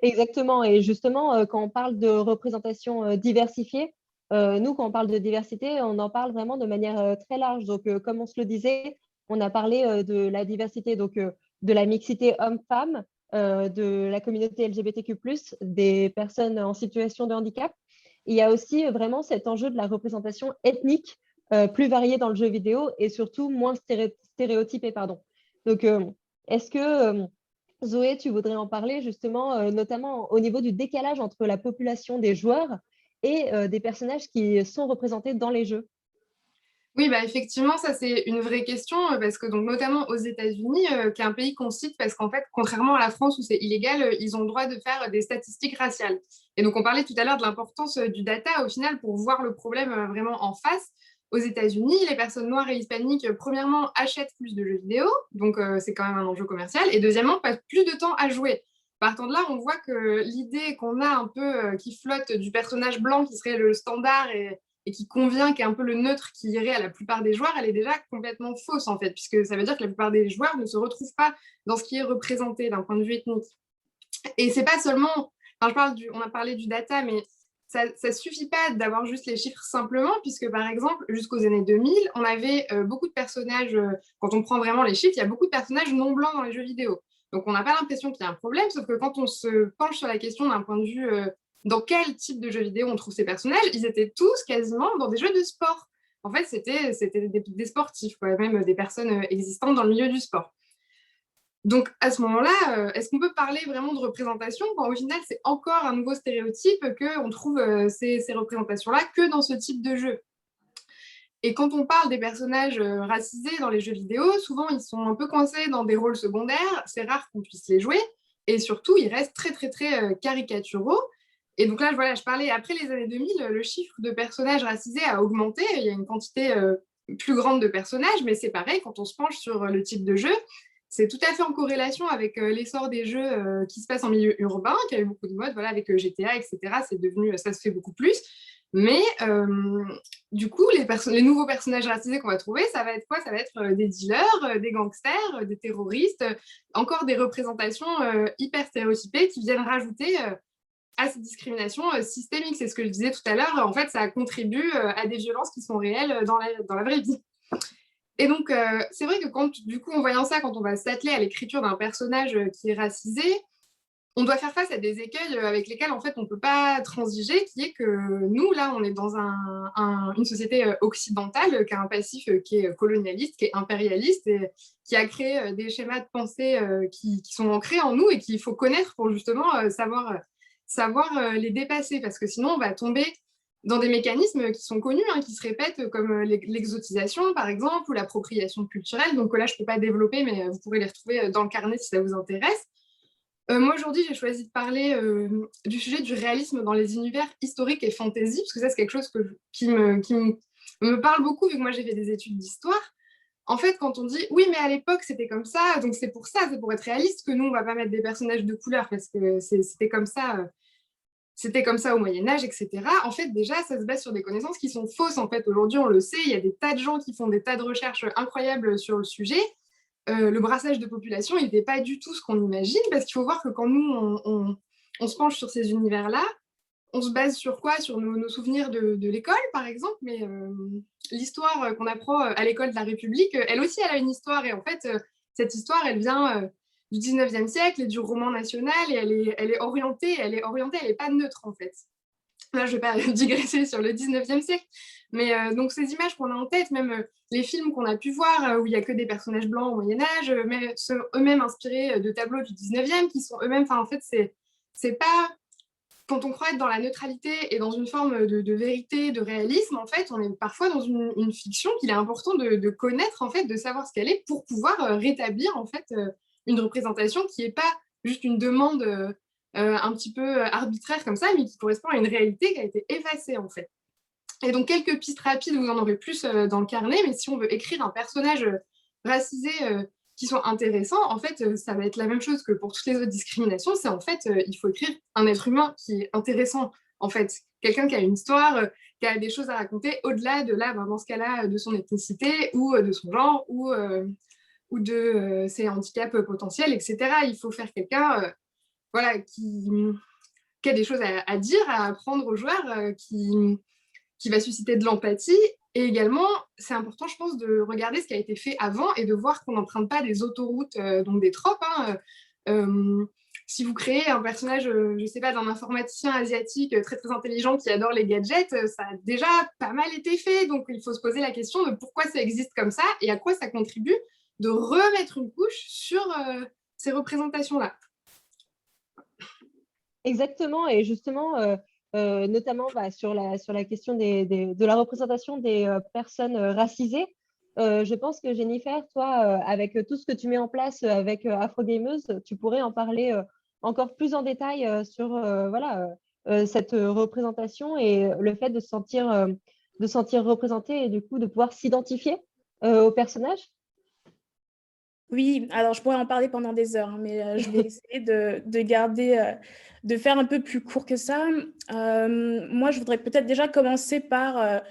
Exactement. Et justement, quand on parle de représentation diversifiée, nous, quand on parle de diversité, on en parle vraiment de manière très large. Donc, comme on se le disait, on a parlé de la diversité, donc de la mixité homme-femme, de la communauté LGBTQ+, des personnes en situation de handicap. Il y a aussi vraiment cet enjeu de la représentation ethnique plus variée dans le jeu vidéo et surtout moins stéréotypée, pardon. Donc, est-ce que, Zoé, tu voudrais en parler justement, notamment au niveau du décalage entre la population des joueurs et des personnages qui sont représentés dans les jeux? Oui, bah, effectivement, ça c'est une vraie question parce que donc, notamment aux États-Unis, qui est un pays qu'on cite parce qu'en fait, contrairement à la France où c'est illégal, ils ont le droit de faire des statistiques raciales. Et donc, on parlait tout à l'heure de l'importance du data au final pour voir le problème vraiment en face. Aux États-Unis, les personnes noires et hispaniques, premièrement, achètent plus de jeux vidéo, donc c'est quand même un enjeu commercial, et deuxièmement, passent plus de temps à jouer. Partant de là, on voit que l'idée qu'on a un peu qui flotte du personnage blanc qui serait le standard et qui convient, qui est un peu le neutre qui irait à la plupart des joueurs, elle est déjà complètement fausse en fait, puisque ça veut dire que la plupart des joueurs ne se retrouvent pas dans ce qui est représenté d'un point de vue ethnique. Et c'est pas seulement, enfin, on a parlé du data, mais ça ne suffit pas d'avoir juste les chiffres simplement, puisque par exemple, jusqu'aux années 2000, on avait beaucoup de personnages, quand on prend vraiment les chiffres, il y a beaucoup de personnages non blancs dans les jeux vidéo. Donc on n'a pas l'impression qu'il y a un problème, sauf que quand on se penche sur la question d'un point de vue dans quel type de jeux vidéo on trouve ces personnages, ils étaient tous quasiment dans des jeux de sport. En fait, c'était des sportifs, quoi, même des personnes existantes dans le milieu du sport. Donc, à ce moment-là, est-ce qu'on peut parler vraiment de représentation quand au final, c'est encore un nouveau stéréotype qu'on trouve ces représentations-là que dans ce type de jeu? Et quand on parle des personnages racisés dans les jeux vidéo, souvent, ils sont un peu coincés dans des rôles secondaires. C'est rare qu'on puisse les jouer. Et surtout, ils restent très, très, très caricaturaux. Et donc là, voilà, je parlais, après les années 2000, le chiffre de personnages racisés a augmenté. Il y a une quantité plus grande de personnages, mais c'est pareil, quand on se penche sur le type de jeu, c'est tout à fait en corrélation avec l'essor des jeux qui se passent en milieu urbain, qui a eu beaucoup de mode, voilà, avec GTA, etc. C'est devenu, ça se fait beaucoup plus. Mais du coup, les nouveaux personnages racisés qu'on va trouver, ça va être quoi? Ça va être des dealers, des gangsters, des terroristes, encore des représentations hyper stéréotypées qui viennent rajouter à ces discriminations systémiques. C'est ce que je disais tout à l'heure. En fait, ça contribue à des violences qui sont réelles dans la vraie vie. Et donc, c'est vrai que du coup, en voyant ça, quand on va s'atteler à l'écriture d'un personnage qui est racisé, on doit faire face à des écueils avec lesquels, en fait, on ne peut pas transiger, qui est que nous, là, on est dans une société occidentale qui a un passif qui est colonialiste, qui est impérialiste, et qui a créé des schémas de pensée qui sont ancrés en nous et qu'il faut connaître pour justement savoir les dépasser, parce que sinon, on va tomber dans des mécanismes qui sont connus, qui se répètent, comme l'exotisation, par exemple, ou l'appropriation culturelle. Donc là, je ne peux pas développer, mais vous pourrez les retrouver dans le carnet si ça vous intéresse. Moi, aujourd'hui, j'ai choisi de parler du sujet du réalisme dans les univers historiques et fantasy, parce que ça, c'est quelque chose qui me parle beaucoup, vu que moi, j'ai fait des études d'histoire. En fait, quand on dit « oui, mais à l'époque, c'était comme ça, donc c'est pour ça, c'est pour être réaliste que nous, on ne va pas mettre des personnages de couleur, parce que c'était comme ça au Moyen-Âge, etc. » En fait, déjà, ça se base sur des connaissances qui sont fausses. En fait, aujourd'hui, on le sait, il y a des tas de gens qui font des tas de recherches incroyables sur le sujet. Le brassage de population, il n'était pas du tout ce qu'on imagine, parce qu'il faut voir que quand nous, on se penche sur ces univers-là, on se base sur quoi? Sur nos souvenirs de l'école, par exemple, mais l'histoire qu'on apprend à l'école de la République, elle aussi, elle a une histoire, et en fait, cette histoire, elle vient du 19e siècle et du roman national, et elle est orientée, elle n'est pas neutre, en fait. Là, je ne vais pas digresser sur le 19e siècle, mais donc ces images qu'on a en tête, même les films qu'on a pu voir, où il n'y a que des personnages blancs au Moyen-Âge, sont eux-mêmes inspirés de tableaux du 19e, qui sont eux-mêmes, en fait, c'est pas... Quand on croit être dans la neutralité et dans une forme de vérité, de réalisme, en fait, on est parfois dans une fiction qu'il est important de connaître, en fait, de savoir ce qu'elle est pour pouvoir rétablir, en fait, une représentation qui n'est pas juste une demande un petit peu arbitraire comme ça, mais qui correspond à une réalité qui a été effacée, en fait. Et donc, quelques pistes rapides, vous en aurez plus dans le carnet, mais si on veut écrire un personnage racisé qui sont intéressants, en fait, ça va être la même chose que pour toutes les autres discriminations. C'est en fait, il faut écrire un être humain qui est intéressant, en fait. Quelqu'un qui a une histoire, qui a des choses à raconter au-delà de là, dans ce cas-là, de son ethnicité ou de son genre ou de ses handicaps potentiels, etc. Il faut faire quelqu'un voilà, qui a des choses à dire, à apprendre aux joueurs, qui va susciter de l'empathie. Et également, c'est important, je pense, de regarder ce qui a été fait avant et de voir qu'on n'emprunte pas des autoroutes, donc des tropes. Si vous créez un personnage, je ne sais pas, d'un informaticien asiatique très, très intelligent qui adore les gadgets, ça a déjà pas mal été fait. Donc, il faut se poser la question de pourquoi ça existe comme ça et à quoi ça contribue de remettre une couche sur ces représentations-là. Exactement, et justement, notamment sur la question de la représentation des personnes racisées, je pense que Jennifer, toi, avec tout ce que tu mets en place avec Afrogameuse, tu pourrais en parler encore plus en détail sur voilà, cette représentation et le fait de se sentir représenté et du coup de pouvoir s'identifier au personnage. Oui, alors je pourrais en parler pendant des heures, hein, mais je vais essayer de garder, de faire un peu plus court que ça. Moi, je voudrais peut-être déjà commencer par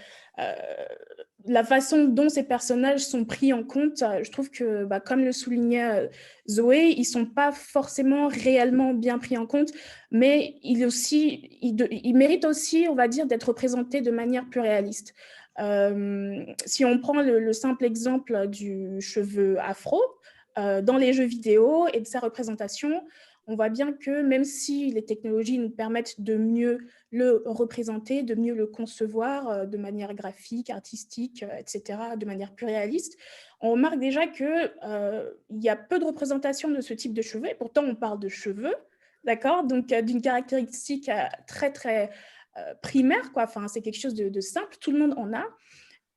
la façon dont ces personnages sont pris en compte. Je trouve que, bah, comme le soulignait Zoé, ils ne sont pas forcément réellement bien pris en compte, mais ils méritent aussi, on va dire, d'être représentés de manière plus réaliste. Si on prend le simple exemple du cheveu afro, dans les jeux vidéo et de sa représentation, on voit bien que même si les technologies nous permettent de mieux le représenter, de mieux le concevoir de manière graphique, artistique, etc., de manière plus réaliste, on remarque déjà qu'il y a peu de représentation de ce type de cheveux, et pourtant on parle de cheveux, d'accord, donc d'une caractéristique très, très primaire, quoi. Enfin, c'est quelque chose de simple, tout le monde en a,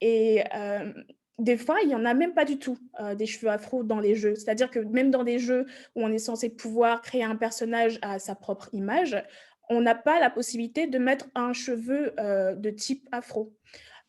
et des fois, il n'y en a même pas du tout des cheveux afro dans les jeux. C'est-à-dire que même dans des jeux où on est censé pouvoir créer un personnage à sa propre image, on n'a pas la possibilité de mettre un cheveu de type afro.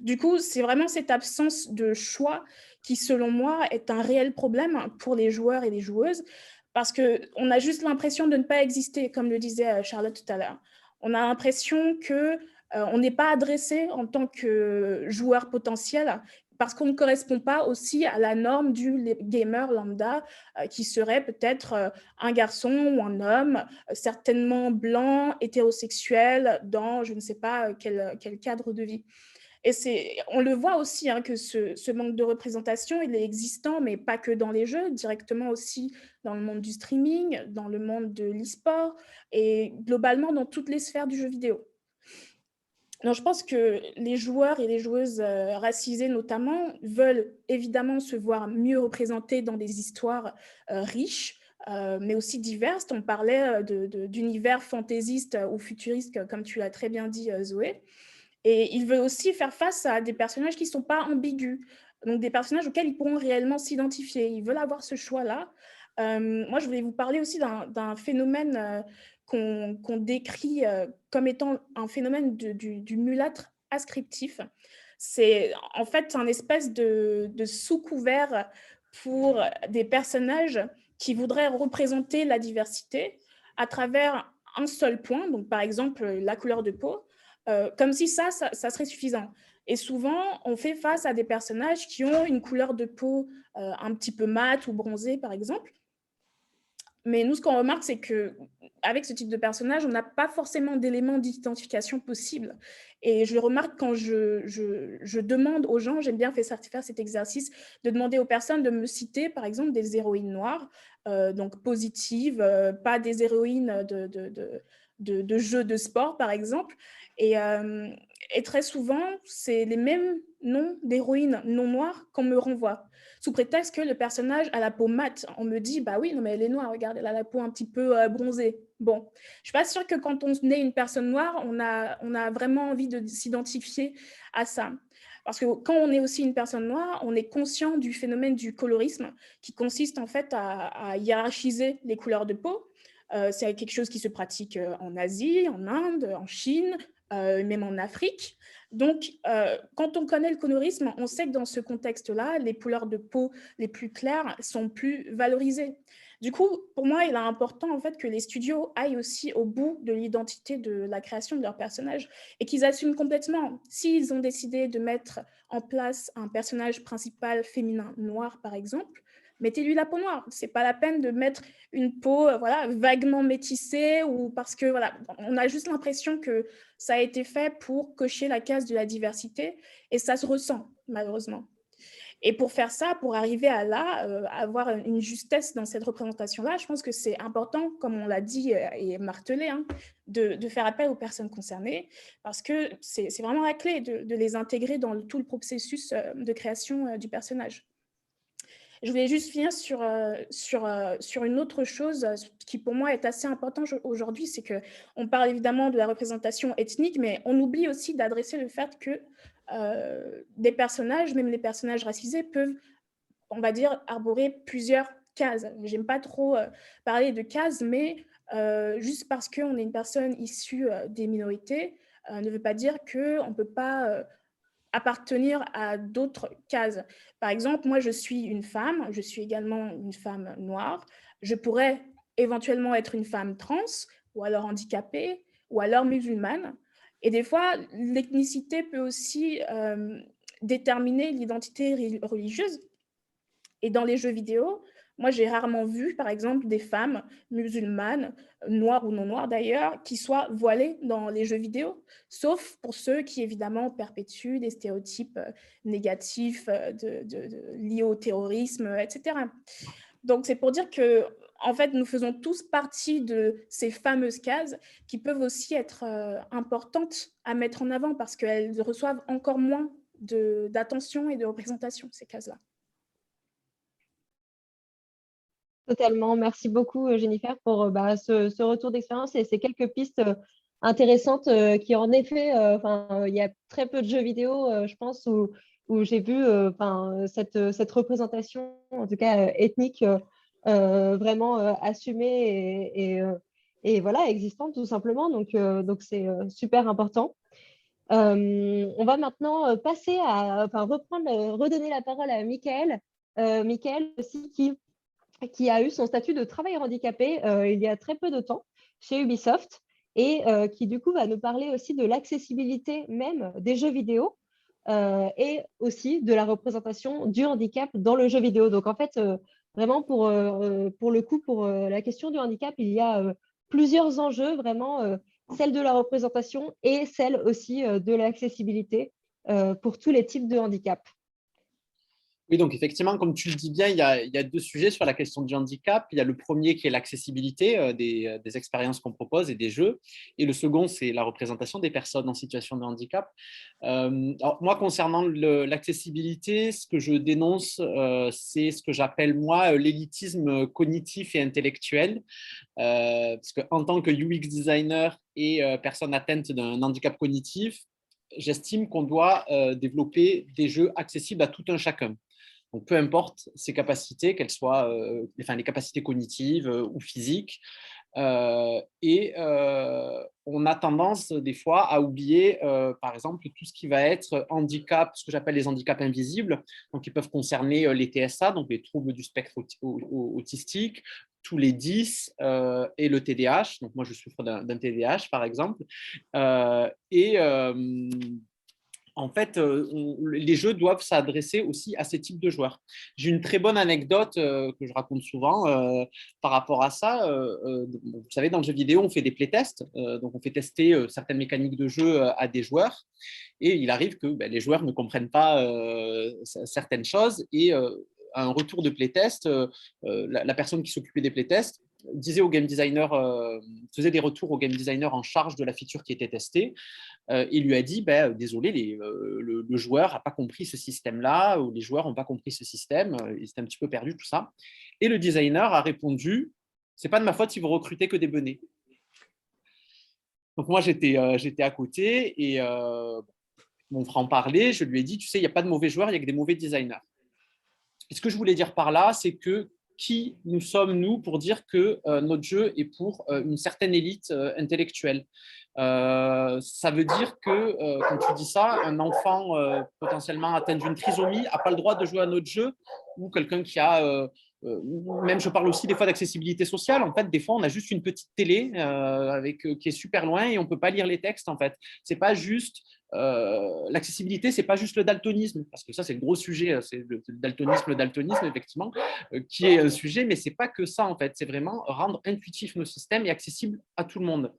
Du coup, c'est vraiment cette absence de choix qui, selon moi, est un réel problème pour les joueurs et les joueuses, parce qu'on a juste l'impression de ne pas exister, comme le disait Charlotte tout à l'heure. On a l'impression qu'on n'est pas adressé en tant que joueur potentiel, parce qu'on ne correspond pas aussi à la norme du gamer lambda, qui serait peut-être un garçon ou un homme, certainement blanc, hétérosexuel, dans je ne sais pas quel cadre de vie. Et on le voit aussi hein, que ce manque de représentation, il est existant, mais pas que dans les jeux, directement aussi dans le monde du streaming, dans le monde de l'e-sport et globalement dans toutes les sphères du jeu vidéo. Donc, je pense que les joueurs et les joueuses racisées notamment veulent évidemment se voir mieux représentés dans des histoires riches, mais aussi diverses. On parlait d'univers fantaisistes ou futuristes, comme tu l'as très bien dit, Zoé. Et ils veulent aussi faire face à des personnages qui ne sont pas ambigus, donc des personnages auxquels ils pourront réellement s'identifier. Ils veulent avoir ce choix-là. Moi, je voulais vous parler aussi d'un phénomène qu'on décrit comme étant un phénomène du mulâtre ascriptif. C'est en fait un espèce de sous-couvert pour des personnages qui voudraient représenter la diversité à travers un seul point, donc par exemple la couleur de peau, comme si ça serait suffisant. Et souvent, on fait face à des personnages qui ont une couleur de peau un petit peu mate ou bronzée, par exemple. Mais nous, ce qu'on remarque, c'est qu'avec ce type de personnage, on n'a pas forcément d'éléments d'identification possibles. Et je le remarque quand je demande aux gens, j'aime bien faire cet exercice, de demander aux personnes de me citer, par exemple, des héroïnes noires, donc positives, pas des héroïnes de jeux de sport, par exemple. Et très souvent, c'est les mêmes noms d'héroïnes non noires qu'on me renvoie, sous prétexte que le personnage a la peau mate. On me dit, bah oui, non, mais elle est noire, regarde, elle a la peau un petit peu bronzée. Bon, je suis pas sûre que quand on est une personne noire, on a vraiment envie de s'identifier à ça. Parce que quand on est aussi une personne noire, on est conscient du phénomène du colorisme, qui consiste en fait à hiérarchiser les couleurs de peau. C'est quelque chose qui se pratique en Asie, en Inde, en Chine, même en Afrique. Donc, quand on connaît le colorisme, on sait que dans ce contexte-là, les couleurs de peau les plus claires sont plus valorisées. Du coup, pour moi, il est important en fait, que les studios aillent aussi au bout de l'identité de la création de leurs personnages et qu'ils assument complètement. S'ils ont décidé de mettre en place un personnage principal féminin noir, par exemple, mettez-lui la peau noire. Ce n'est pas la peine de mettre une peau voilà, vaguement métissée ou parce que voilà, on a juste l'impression que ça a été fait pour cocher la case de la diversité et ça se ressent malheureusement. Et pour faire ça, pour arriver à avoir une justesse dans cette représentation-là, je pense que c'est important, comme on l'a dit et martelé, hein, de faire appel aux personnes concernées parce que c'est vraiment la clé de les intégrer dans tout le processus de création du personnage. Je voulais juste finir sur une autre chose qui pour moi est assez importante aujourd'hui, c'est qu'on parle évidemment de la représentation ethnique, mais on oublie aussi d'adresser le fait que des personnages, même les personnages racisés, peuvent, on va dire, arborer plusieurs cases. J'aime pas trop parler de cases, mais juste parce qu'on est une personne issue des minorités, ne veut pas dire qu'on ne peut pas appartenir à d'autres cases. Par exemple, moi, je suis une femme, je suis également une femme noire. Je pourrais éventuellement être une femme trans, ou alors handicapée, ou alors musulmane. Et des fois, l'ethnicité peut aussi déterminer l'identité religieuse. Et dans les jeux vidéo, moi, j'ai rarement vu, par exemple, des femmes musulmanes, noires ou non noires d'ailleurs, qui soient voilées dans les jeux vidéo, sauf pour ceux qui, évidemment, perpétuent des stéréotypes négatifs liés au terrorisme, etc. Donc, c'est pour dire que, en fait, nous faisons tous partie de ces fameuses cases qui peuvent aussi être importantes à mettre en avant parce qu'elles reçoivent encore moins d'attention et de représentation, ces cases-là. Totalement. Merci beaucoup, Jennifer, pour ce retour d'expérience et ces quelques pistes intéressantes qui, en effet, il y a très peu de jeux vidéo, je pense, où j'ai vu cette représentation, en tout cas ethnique, vraiment assumée et voilà, existante, tout simplement. Donc c'est super important. On va maintenant passer redonner la parole à Michael. Michael aussi, qui a eu son statut de travailleur handicapé il y a très peu de temps chez Ubisoft et qui du coup va nous parler aussi de l'accessibilité même des jeux vidéo et aussi de la représentation du handicap dans le jeu vidéo. Donc en fait, vraiment pour le coup, pour la question du handicap, il y a plusieurs enjeux, vraiment celle de la représentation et celle aussi de l'accessibilité pour tous les types de handicap. Oui, donc effectivement, comme tu le dis bien, il y a deux sujets sur la question du handicap. Il y a le premier qui est l'accessibilité des expériences qu'on propose et des jeux. Et le second, c'est la représentation des personnes en situation de handicap. Alors moi, concernant l'accessibilité, ce que je dénonce, c'est ce que j'appelle, moi, l'élitisme cognitif et intellectuel. Parce qu'en tant que UX designer et personne atteinte d'un handicap cognitif, j'estime qu'on doit développer des jeux accessibles à tout un chacun. Donc, peu importe ses capacités, qu'elles soient les capacités cognitives ou physiques. On a tendance des fois à oublier, par exemple, tout ce qui va être handicap, ce que j'appelle les handicaps invisibles, donc qui peuvent concerner les TSA, donc les troubles du spectre autistique, tous les 10 et le TDAH. Donc moi, je souffre d'un TDAH, par exemple. En fait, les jeux doivent s'adresser aussi à ces types de joueurs. J'ai une très bonne anecdote que je raconte souvent par rapport à ça. Vous savez, dans le jeu vidéo, on fait des playtests. Donc, on fait tester certaines mécaniques de jeu à des joueurs. Et il arrive que les joueurs ne comprennent pas certaines choses. Et à un retour de playtest, la personne qui s'occupait des playtests disait au game designer, faisait des retours au game designer en charge de la feature qui était testée. Il lui a dit désolé, le joueur n'a pas compris ce système-là, ou les joueurs n'ont pas compris ce système, ils étaient un petit peu perdus, tout ça. Et le designer a répondu c'est pas de ma faute si vous recrutez que des benets. Donc moi j'étais à côté et mon franc-parler, je lui ai dit tu sais, il n'y a pas de mauvais joueurs, il n'y a que des mauvais designers. Et ce que je voulais dire par là, c'est que qui nous sommes, nous, pour dire que notre jeu est pour une certaine élite intellectuelle. Ça veut dire que, quand tu dis ça, un enfant potentiellement atteint d'une trisomie n'a pas le droit de jouer à notre jeu, ou quelqu'un qui a… même je parle aussi des fois d'accessibilité sociale. En fait, des fois, on a juste une petite télé qui est super loin et on ne peut pas lire les textes. En fait, c'est pas juste… l'accessibilité, c'est pas juste le daltonisme, parce que ça, c'est le gros sujet, c'est le daltonisme, effectivement, qui est un sujet, mais c'est pas que ça, en fait. C'est vraiment rendre intuitif nos systèmes et accessibles à tout le monde.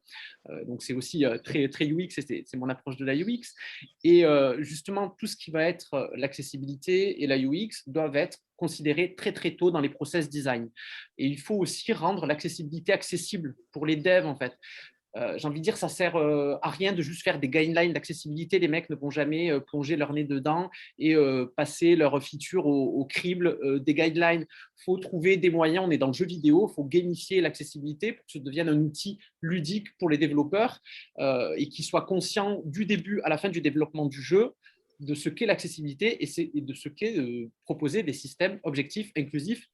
Donc, c'est aussi très, très UX, c'est mon approche de la UX. Et justement, tout ce qui va être l'accessibilité et la UX doivent être considérés très, très tôt dans les process design. Et il faut aussi rendre l'accessibilité accessible pour les devs, en fait. j'ai envie de dire, ça sert à rien de juste faire des guidelines d'accessibilité. Les mecs ne vont jamais plonger leur nez dedans et passer leurs features au crible des guidelines. Il faut trouver des moyens, on est dans le jeu vidéo, il faut gamifier l'accessibilité pour que ça devienne un outil ludique pour les développeurs et qu'ils soient conscients du début à la fin du développement du jeu de ce qu'est l'accessibilité et de ce qu'est proposer des systèmes objectifs, inclusifs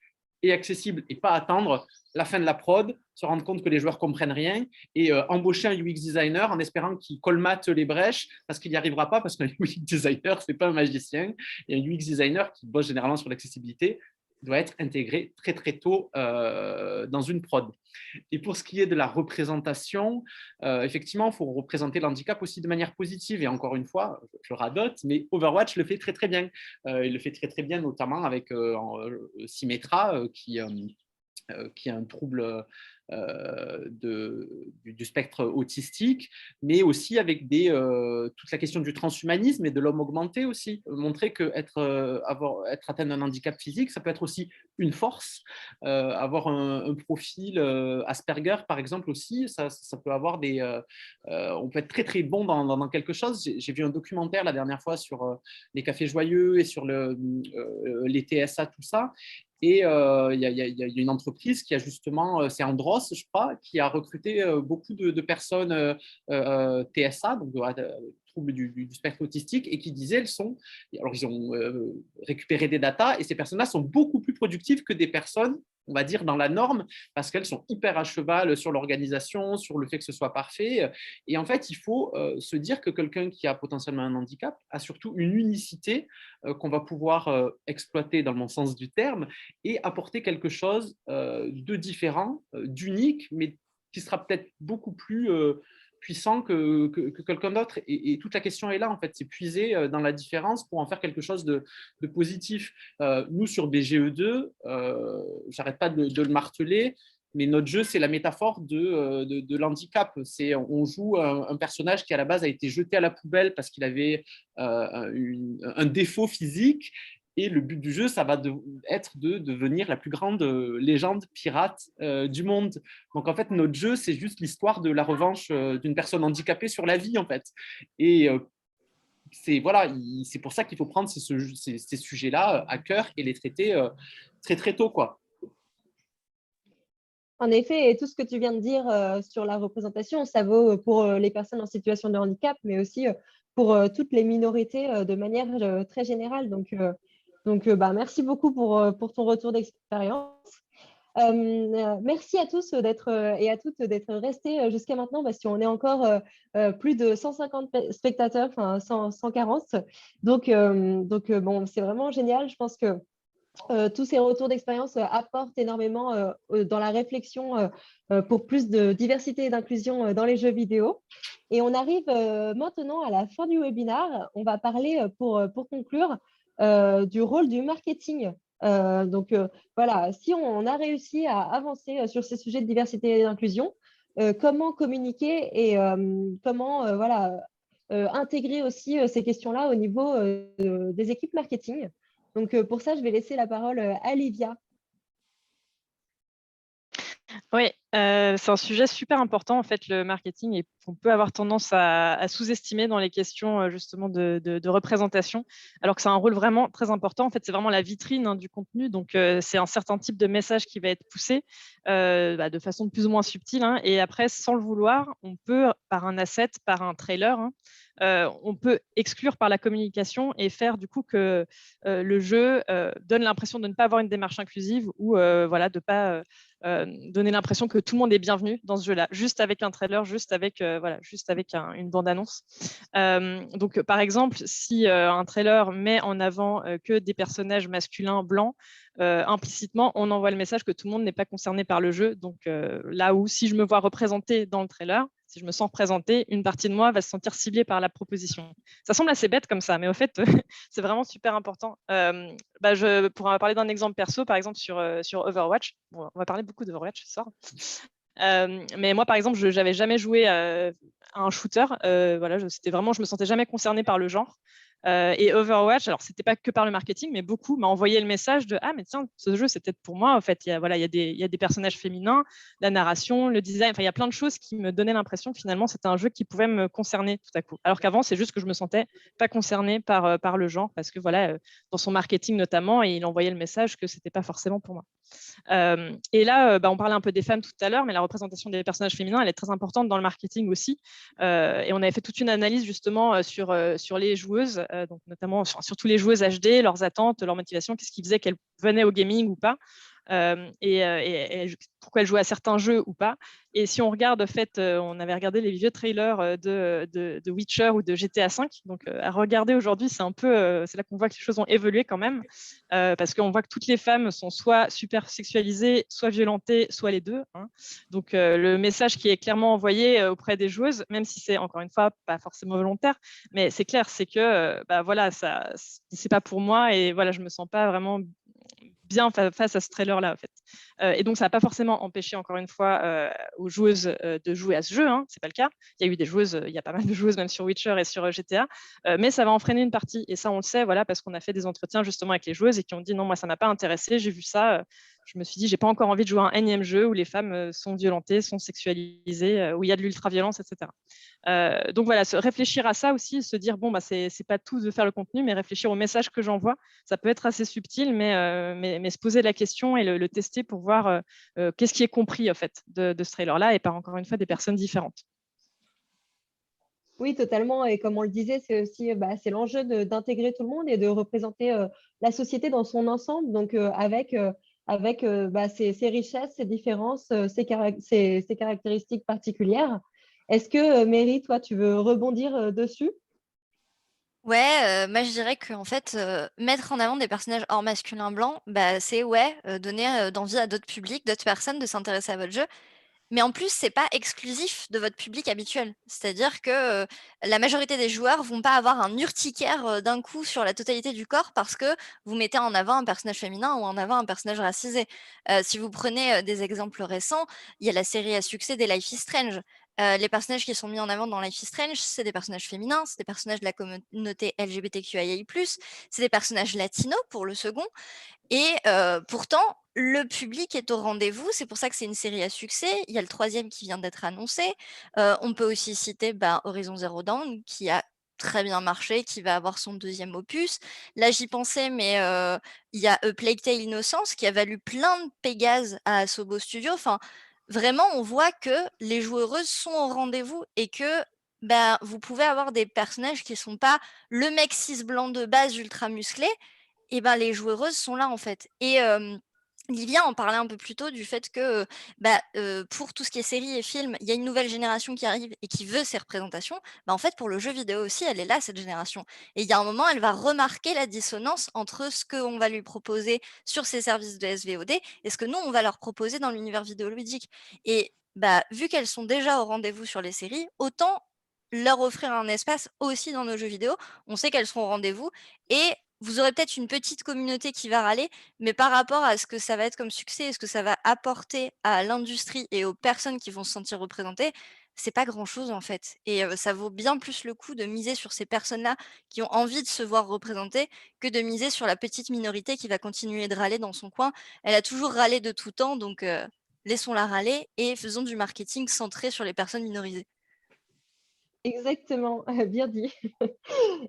et accessibles, et pas attendre la fin de la prod, se rendre compte que les joueurs ne comprennent rien et embaucher un UX designer en espérant qu'il colmate les brèches parce qu'il n'y arrivera pas, parce qu'un UX designer, ce n'est pas un magicien, et un UX designer qui bosse généralement sur l'accessibilité doit être intégré très très tôt dans une prod. Et pour ce qui est de la représentation, effectivement, il faut représenter l'handicap aussi de manière positive. Et encore une fois, je radote, mais Overwatch le fait très très bien. Il le fait très très bien, notamment avec Symmetra, qui a un trouble du spectre autistique, mais aussi avec toute la question du transhumanisme et de l'homme augmenté aussi. Montrer qu'être atteint d'un handicap physique, ça peut être aussi une force. Avoir un profil Asperger, par exemple, aussi, ça peut avoir on peut être très très bon dans quelque chose. J'ai vu un documentaire la dernière fois sur les cafés joyeux et sur les TSA, tout ça. Et il y a une entreprise qui a justement, c'est Andros, je crois, qui a recruté beaucoup de personnes TSA, donc troubles du spectre autistique, et qui disaient, alors ils ont récupéré des datas, et ces personnes-là sont beaucoup plus productives que des personnes, on va dire, dans la norme, parce qu'elles sont hyper à cheval sur l'organisation, sur le fait que ce soit parfait. Et en fait, il faut se dire que quelqu'un qui a potentiellement un handicap a surtout une unicité qu'on va pouvoir exploiter dans le bon sens du terme et apporter quelque chose de différent, d'unique, mais qui sera peut-être beaucoup plus puissant que quelqu'un d'autre. Et toute la question est là, en fait, c'est puiser dans la différence pour en faire quelque chose de positif. Nous, sur BGE2, j'arrête pas de le marteler, mais notre jeu, c'est la métaphore de l'handicap. On joue un personnage qui, à la base, a été jeté à la poubelle parce qu'il avait un défaut physique. Et le but du jeu, ça va être de devenir la plus grande légende pirate du monde. Donc, en fait, notre jeu, c'est juste l'histoire de la revanche d'une personne handicapée sur la vie, en fait. Et c'est pour ça qu'il faut prendre ces sujets-là à cœur et les traiter très, très tôt, quoi. En effet, et tout ce que tu viens de dire sur la représentation, ça vaut pour les personnes en situation de handicap, mais aussi pour toutes les minorités de manière très générale. Donc, merci beaucoup pour ton retour d'expérience. Merci à tous et à toutes d'être restés jusqu'à maintenant, parce qu'on est encore plus de 150 spectateurs, enfin 140. Donc, c'est vraiment génial. Je pense que tous ces retours d'expérience apportent énormément dans la réflexion pour plus de diversité et d'inclusion dans les jeux vidéo. Et on arrive maintenant à la fin du webinaire. On va parler, pour conclure, du rôle du marketing. Voilà, si on a réussi à avancer sur ces sujets de diversité et d'inclusion, comment communiquer et comment intégrer aussi ces questions-là au niveau des équipes marketing. Donc, pour ça, je vais laisser la parole à Livia. Oui, c'est un sujet super important, en fait, le marketing, et qu'on peut avoir tendance à sous-estimer dans les questions justement de représentation, alors que c'est un rôle vraiment très important. En fait, c'est vraiment la vitrine du contenu, donc c'est un certain type de message qui va être poussé de façon plus ou moins subtile, et après, sans le vouloir, on peut, par un asset, par un trailer, on peut exclure par la communication et faire du coup que le jeu donne l'impression de ne pas avoir une démarche inclusive ou de ne pas donner l'impression que tout le monde est bienvenu dans ce jeu-là, juste avec un trailer, juste avec une bande-annonce. Donc, par exemple, si un trailer met en avant que des personnages masculins blancs, implicitement, on envoie le message que tout le monde n'est pas concerné par le jeu. Donc, là où, si je me vois représentée dans le trailer, si je me sens représentée, une partie de moi va se sentir ciblée par la proposition. Ça semble assez bête comme ça, mais au fait, c'est vraiment super important. Pour parler d'un exemple perso, par exemple sur Overwatch, on va parler beaucoup d'Overwatch ce soir. Mais moi, par exemple, je n'avais jamais joué à un shooter. Je me sentais jamais concernée par le genre. Et Overwatch, alors c'était pas que par le marketing, mais beaucoup m'a envoyé le message de ah mais tiens, ce jeu c'est peut-être pour moi. En fait, il y a des personnages féminins, la narration, le design, enfin il y a plein de choses qui me donnaient l'impression que finalement c'était un jeu qui pouvait me concerner tout à coup. Alors qu'avant c'est juste que je me sentais pas concernée par le genre parce que dans son marketing notamment, il envoyait le message que c'était pas forcément pour moi. Et là, on parlait un peu des femmes tout à l'heure, mais la représentation des personnages féminins, elle est très importante dans le marketing aussi. Et on avait fait toute une analyse justement sur les joueuses, donc notamment surtout les joueuses HD, leurs attentes, leurs motivations, qu'est-ce qui faisait qu'elles venaient au gaming ou pas. Et pourquoi elle jouait à certains jeux ou pas. Et si on regarde, en fait, on avait regardé les vieux trailers de Witcher ou de GTA V. Donc, à regarder aujourd'hui, c'est un peu, c'est là qu'on voit que les choses ont évolué quand même, parce qu'on voit que toutes les femmes sont soit super sexualisées, soit violentées, soit les deux. Hein. Donc, le message qui est clairement envoyé auprès des joueuses, même si c'est encore une fois pas forcément volontaire, mais c'est clair, c'est que ça, c'est pas pour moi et voilà, je me sens pas vraiment bien face à ce trailer-là, en fait. Et donc, ça n'a pas forcément empêché, encore une fois, aux joueuses de jouer à ce jeu. Hein, c'est pas le cas. Il y a eu des joueuses, il y a pas mal de joueuses, même sur Witcher et sur GTA, mais ça va en freiner une partie. Et ça, on le sait, voilà, parce qu'on a fait des entretiens justement avec les joueuses et qui ont dit non, moi, ça m'a pas intéressé. J'ai vu ça. Je me suis dit, j'ai pas encore envie de jouer à un énième jeu où les femmes sont violentées, sont sexualisées, où il y a de l'ultra-violence, etc. Donc voilà, réfléchir à ça aussi, se dire bon, c'est pas tout de faire le contenu, mais réfléchir au message que j'envoie. Ça peut être assez subtil, mais se poser la question et le tester pour voir qu'est-ce qui est compris en fait de ce trailer-là et par encore une fois des personnes différentes. Oui, totalement. Et comme on le disait, c'est aussi c'est l'enjeu d'intégrer tout le monde et de représenter la société dans son ensemble, donc avec ses richesses, ses différences, ses caractéristiques particulières. Est-ce que, Mary, toi, tu veux rebondir dessus? Ouais, moi je dirais qu'en fait, mettre en avant des personnages hors masculin blanc, c'est donner, d'envie à d'autres publics, d'autres personnes de s'intéresser à votre jeu. Mais en plus, c'est pas exclusif de votre public habituel. C'est-à-dire que, la majorité des joueurs vont pas avoir un urticaire, d'un coup sur la totalité du corps parce que vous mettez en avant un personnage féminin ou en avant un personnage racisé. Si vous prenez, des exemples récents, il y a la série à succès des Life is Strange. Les personnages qui sont mis en avant dans Life is Strange, c'est des personnages féminins, c'est des personnages de la communauté LGBTQIA+, c'est des personnages latinos pour le second et pourtant, le public est au rendez-vous. C'est pour ça que c'est une série à succès. Il y a le 3e qui vient d'être annoncé. On peut aussi citer, Horizon Zero Dawn qui a très bien marché, qui va avoir son 2e opus. Là, j'y pensais, mais il y a A Plague Tale: Innocence qui a valu plein de Pégase à Asobo Studio. Enfin, vraiment, on voit que les joueuses sont au rendez-vous et que, vous pouvez avoir des personnages qui sont pas le mec cis blanc de base ultra musclé et les joueuses sont là, en fait. Et Livia en parlait un peu plus tôt du fait que, pour tout ce qui est séries et films, il y a une nouvelle génération qui arrive et qui veut ces représentations. En fait, pour le jeu vidéo aussi, elle est là, cette génération. Et il y a un moment, elle va remarquer la dissonance entre ce qu'on va lui proposer sur ses services de SVOD et ce que nous, on va leur proposer dans l'univers vidéoludique. Et vu qu'elles sont déjà au rendez-vous sur les séries, autant leur offrir un espace aussi dans nos jeux vidéo. On sait qu'elles seront au rendez-vous et vous aurez peut-être une petite communauté qui va râler, mais par rapport à ce que ça va être comme succès et ce que ça va apporter à l'industrie et aux personnes qui vont se sentir représentées, c'est pas grand-chose en fait. Et ça vaut bien plus le coup de miser sur ces personnes-là qui ont envie de se voir représentées que de miser sur la petite minorité qui va continuer de râler dans son coin. Elle a toujours râlé de tout temps, donc laissons-la râler et faisons du marketing centré sur les personnes minorisées. Exactement, bien dit.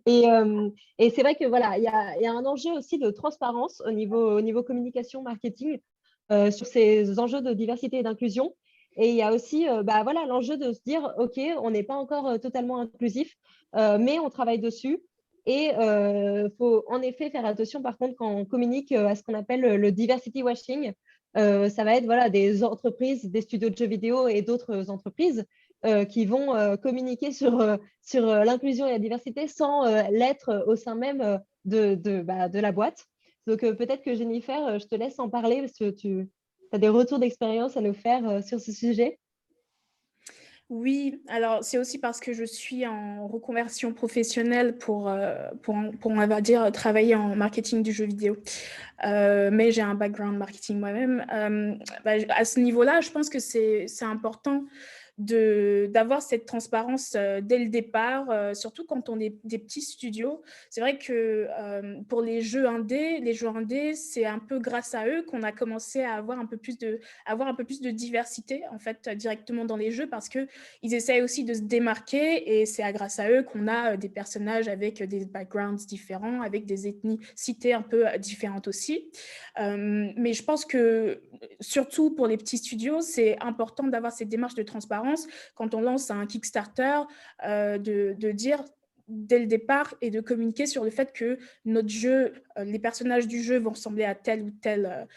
Et c'est vrai que voilà, il y a un enjeu aussi de transparence au niveau communication, marketing, sur ces enjeux de diversité et d'inclusion. Et il y a aussi l'enjeu de se dire, OK, on n'est pas encore totalement inclusif, mais on travaille dessus. Et il faut en effet faire attention, par contre, quand on communique à ce qu'on appelle le diversity washing. Ça va être des entreprises, des studios de jeux vidéo et d'autres entreprises qui vont communiquer sur l'inclusion et la diversité sans l'être au sein même de la boîte. Donc, peut-être que Jennifer, je te laisse en parler parce que tu as des retours d'expérience à nous faire sur ce sujet. Oui, alors c'est aussi parce que je suis en reconversion professionnelle pour on va dire, travailler en marketing du jeu vidéo. Mais j'ai un background marketing moi-même. À ce niveau-là, je pense que c'est important d'avoir cette transparence dès le départ, surtout quand on est des petits studios. C'est vrai que pour les jeux indés, c'est un peu grâce à eux qu'on a commencé à avoir un peu plus de diversité en fait directement dans les jeux, parce qu'ils essayent aussi de se démarquer, et c'est grâce à eux qu'on a des personnages avec des backgrounds différents, avec des ethnicités un peu différentes aussi. Mais je pense que surtout pour les petits studios, c'est important d'avoir cette démarche de transparence quand on lance un Kickstarter, de dire dès le départ et de communiquer sur le fait que notre jeu, les personnages du jeu vont ressembler à tel ou tel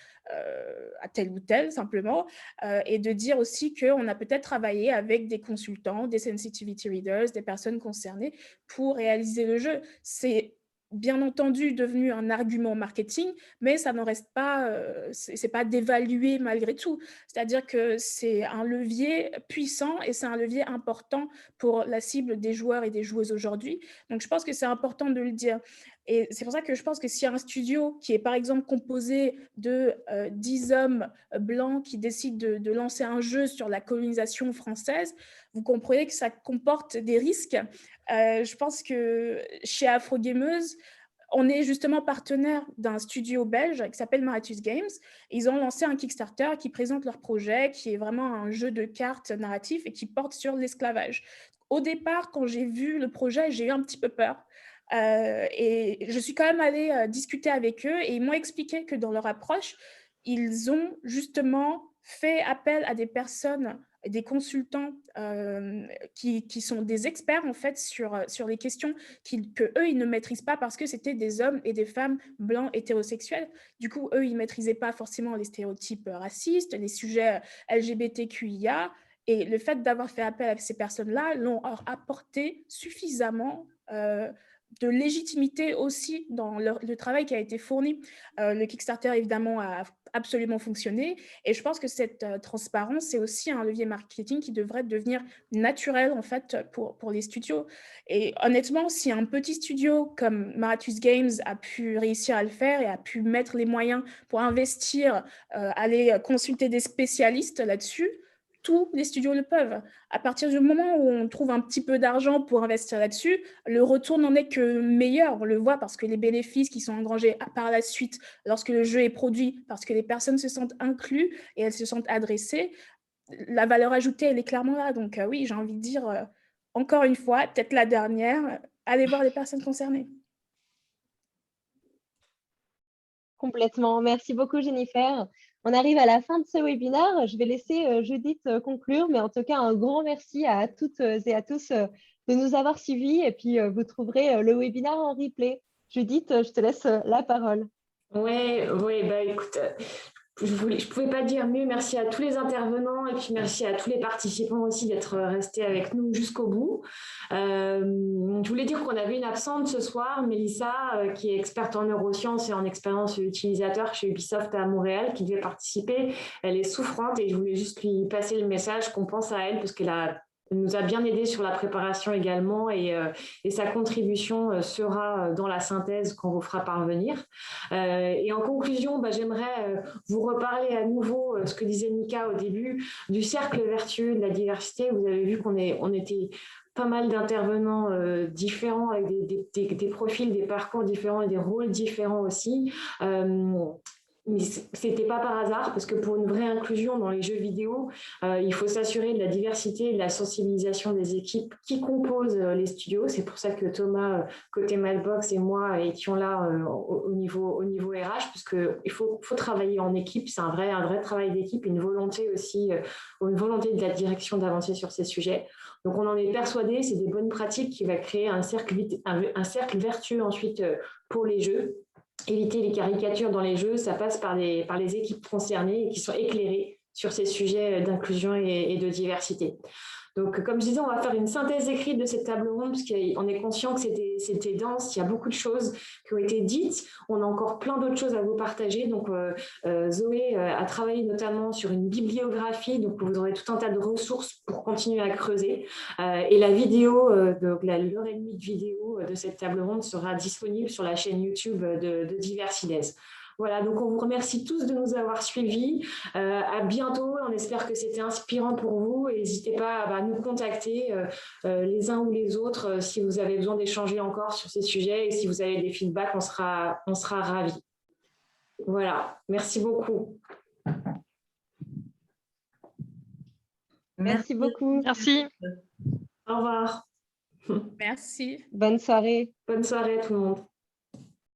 simplement, et de dire aussi qu'on a peut-être travaillé avec des consultants, des sensitivity readers, des personnes concernées pour réaliser le jeu. C'est bien entendu devenu un argument marketing, mais ça n'en reste pas, c'est pas d'évaluer malgré tout. C'est-à-dire que c'est un levier puissant et c'est un levier important pour la cible des joueurs et des joueuses aujourd'hui. Donc, je pense que c'est important de le dire. Et c'est pour ça que je pense que s'il y a un studio qui est par exemple composé de 10 hommes blancs qui décident de lancer un jeu sur la colonisation française, vous comprenez que ça comporte des risques. Je pense que chez Afrogameuse, on est justement partenaire d'un studio belge qui s'appelle Marathus Games. Ils ont lancé un Kickstarter qui présente leur projet, qui est vraiment un jeu de cartes narratif et qui porte sur l'esclavage. Au départ, quand j'ai vu le projet, j'ai eu un petit peu peur. Et je suis quand même allée discuter avec eux et ils m'ont expliqué que dans leur approche, ils ont justement fait appel à des personnes, des consultants qui sont des experts en fait sur les questions qu'eux, ils ne maîtrisent pas parce que c'était des hommes et des femmes blancs hétérosexuels. Du coup, eux, ils ne maîtrisaient pas forcément les stéréotypes racistes, les sujets LGBTQIA. Et le fait d'avoir fait appel à ces personnes-là l'ont apporté suffisamment de légitimité aussi dans le travail qui a été fourni. Le Kickstarter, évidemment, a absolument fonctionné. Et je pense que cette transparence, c'est aussi un levier marketing qui devrait devenir naturel, en fait, pour les studios. Et honnêtement, si un petit studio comme Marathus Games a pu réussir à le faire et a pu mettre les moyens pour investir, aller consulter des spécialistes là-dessus, tous les studios le peuvent. À partir du moment où on trouve un petit peu d'argent pour investir là-dessus, le retour n'en est que meilleur. On le voit parce que les bénéfices qui sont engrangés par la suite, lorsque le jeu est produit, parce que les personnes se sentent incluses et elles se sentent adressées, la valeur ajoutée, elle est clairement là. Donc oui, j'ai envie de dire, encore une fois, peut-être la dernière, allez voir les personnes concernées. Complètement. Merci beaucoup, Jennifer. On arrive à la fin de ce webinaire. Je vais laisser Judith conclure, mais en tout cas, un grand merci à toutes et à tous de nous avoir suivis. Et puis, vous trouverez le webinaire en replay. Judith, je te laisse la parole. Oui, bah, écoute, je ne pouvais pas dire mieux. Merci à tous les intervenants et puis merci à tous les participants aussi d'être restés avec nous jusqu'au bout. Je voulais dire qu'on avait une absente ce soir, Mélissa, qui est experte en neurosciences et en expérience utilisateur chez Ubisoft à Montréal, qui devait participer. Elle est souffrante et je voulais juste lui passer le message qu'on pense à elle parce qu'elle nous a bien aidé sur la préparation également et sa contribution sera dans la synthèse qu'on vous fera parvenir. Et en conclusion, j'aimerais vous reparler à nouveau ce que disait Mika au début du cercle vertueux de la diversité. Vous avez vu qu'on était pas mal d'intervenants différents avec des profils, des parcours différents et des rôles différents aussi. Mais c'était pas par hasard parce que pour une vraie inclusion dans les jeux vidéo, il faut s'assurer de la diversité et de la sensibilisation des équipes qui composent les studios. C'est pour ça que Thomas, côté Madbox, et moi étions là au niveau RH, parce qu'il faut travailler en équipe. C'est un vrai travail d'équipe, une volonté aussi, une volonté de la direction d'avancer sur ces sujets. Donc on en est persuadé, c'est des bonnes pratiques qui va créer un cercle vertueux ensuite pour les jeux. Éviter les caricatures dans les jeux, ça passe par les équipes concernées qui sont éclairées sur ces sujets d'inclusion et de diversité. Donc, comme je disais, on va faire une synthèse écrite de cette table ronde parce qu'on est conscient que c'était dense, il y a beaucoup de choses qui ont été dites. On a encore plein d'autres choses à vous partager. Donc, Zoé a travaillé notamment sur une bibliographie. Donc, vous aurez tout un tas de ressources pour continuer à creuser. Et la vidéo, donc l'heure et demie de vidéo de cette table ronde sera disponible sur la chaîne YouTube de Diversides. Voilà, donc on vous remercie tous de nous avoir suivis. À bientôt. On espère que c'était inspirant pour vous. Et n'hésitez pas à nous contacter les uns ou les autres si vous avez besoin d'échanger encore sur ces sujets. Et si vous avez des feedbacks, on sera ravis. Voilà, merci beaucoup. Merci beaucoup. Merci. Au revoir. Merci. Bonne soirée. Bonne soirée à tout le monde.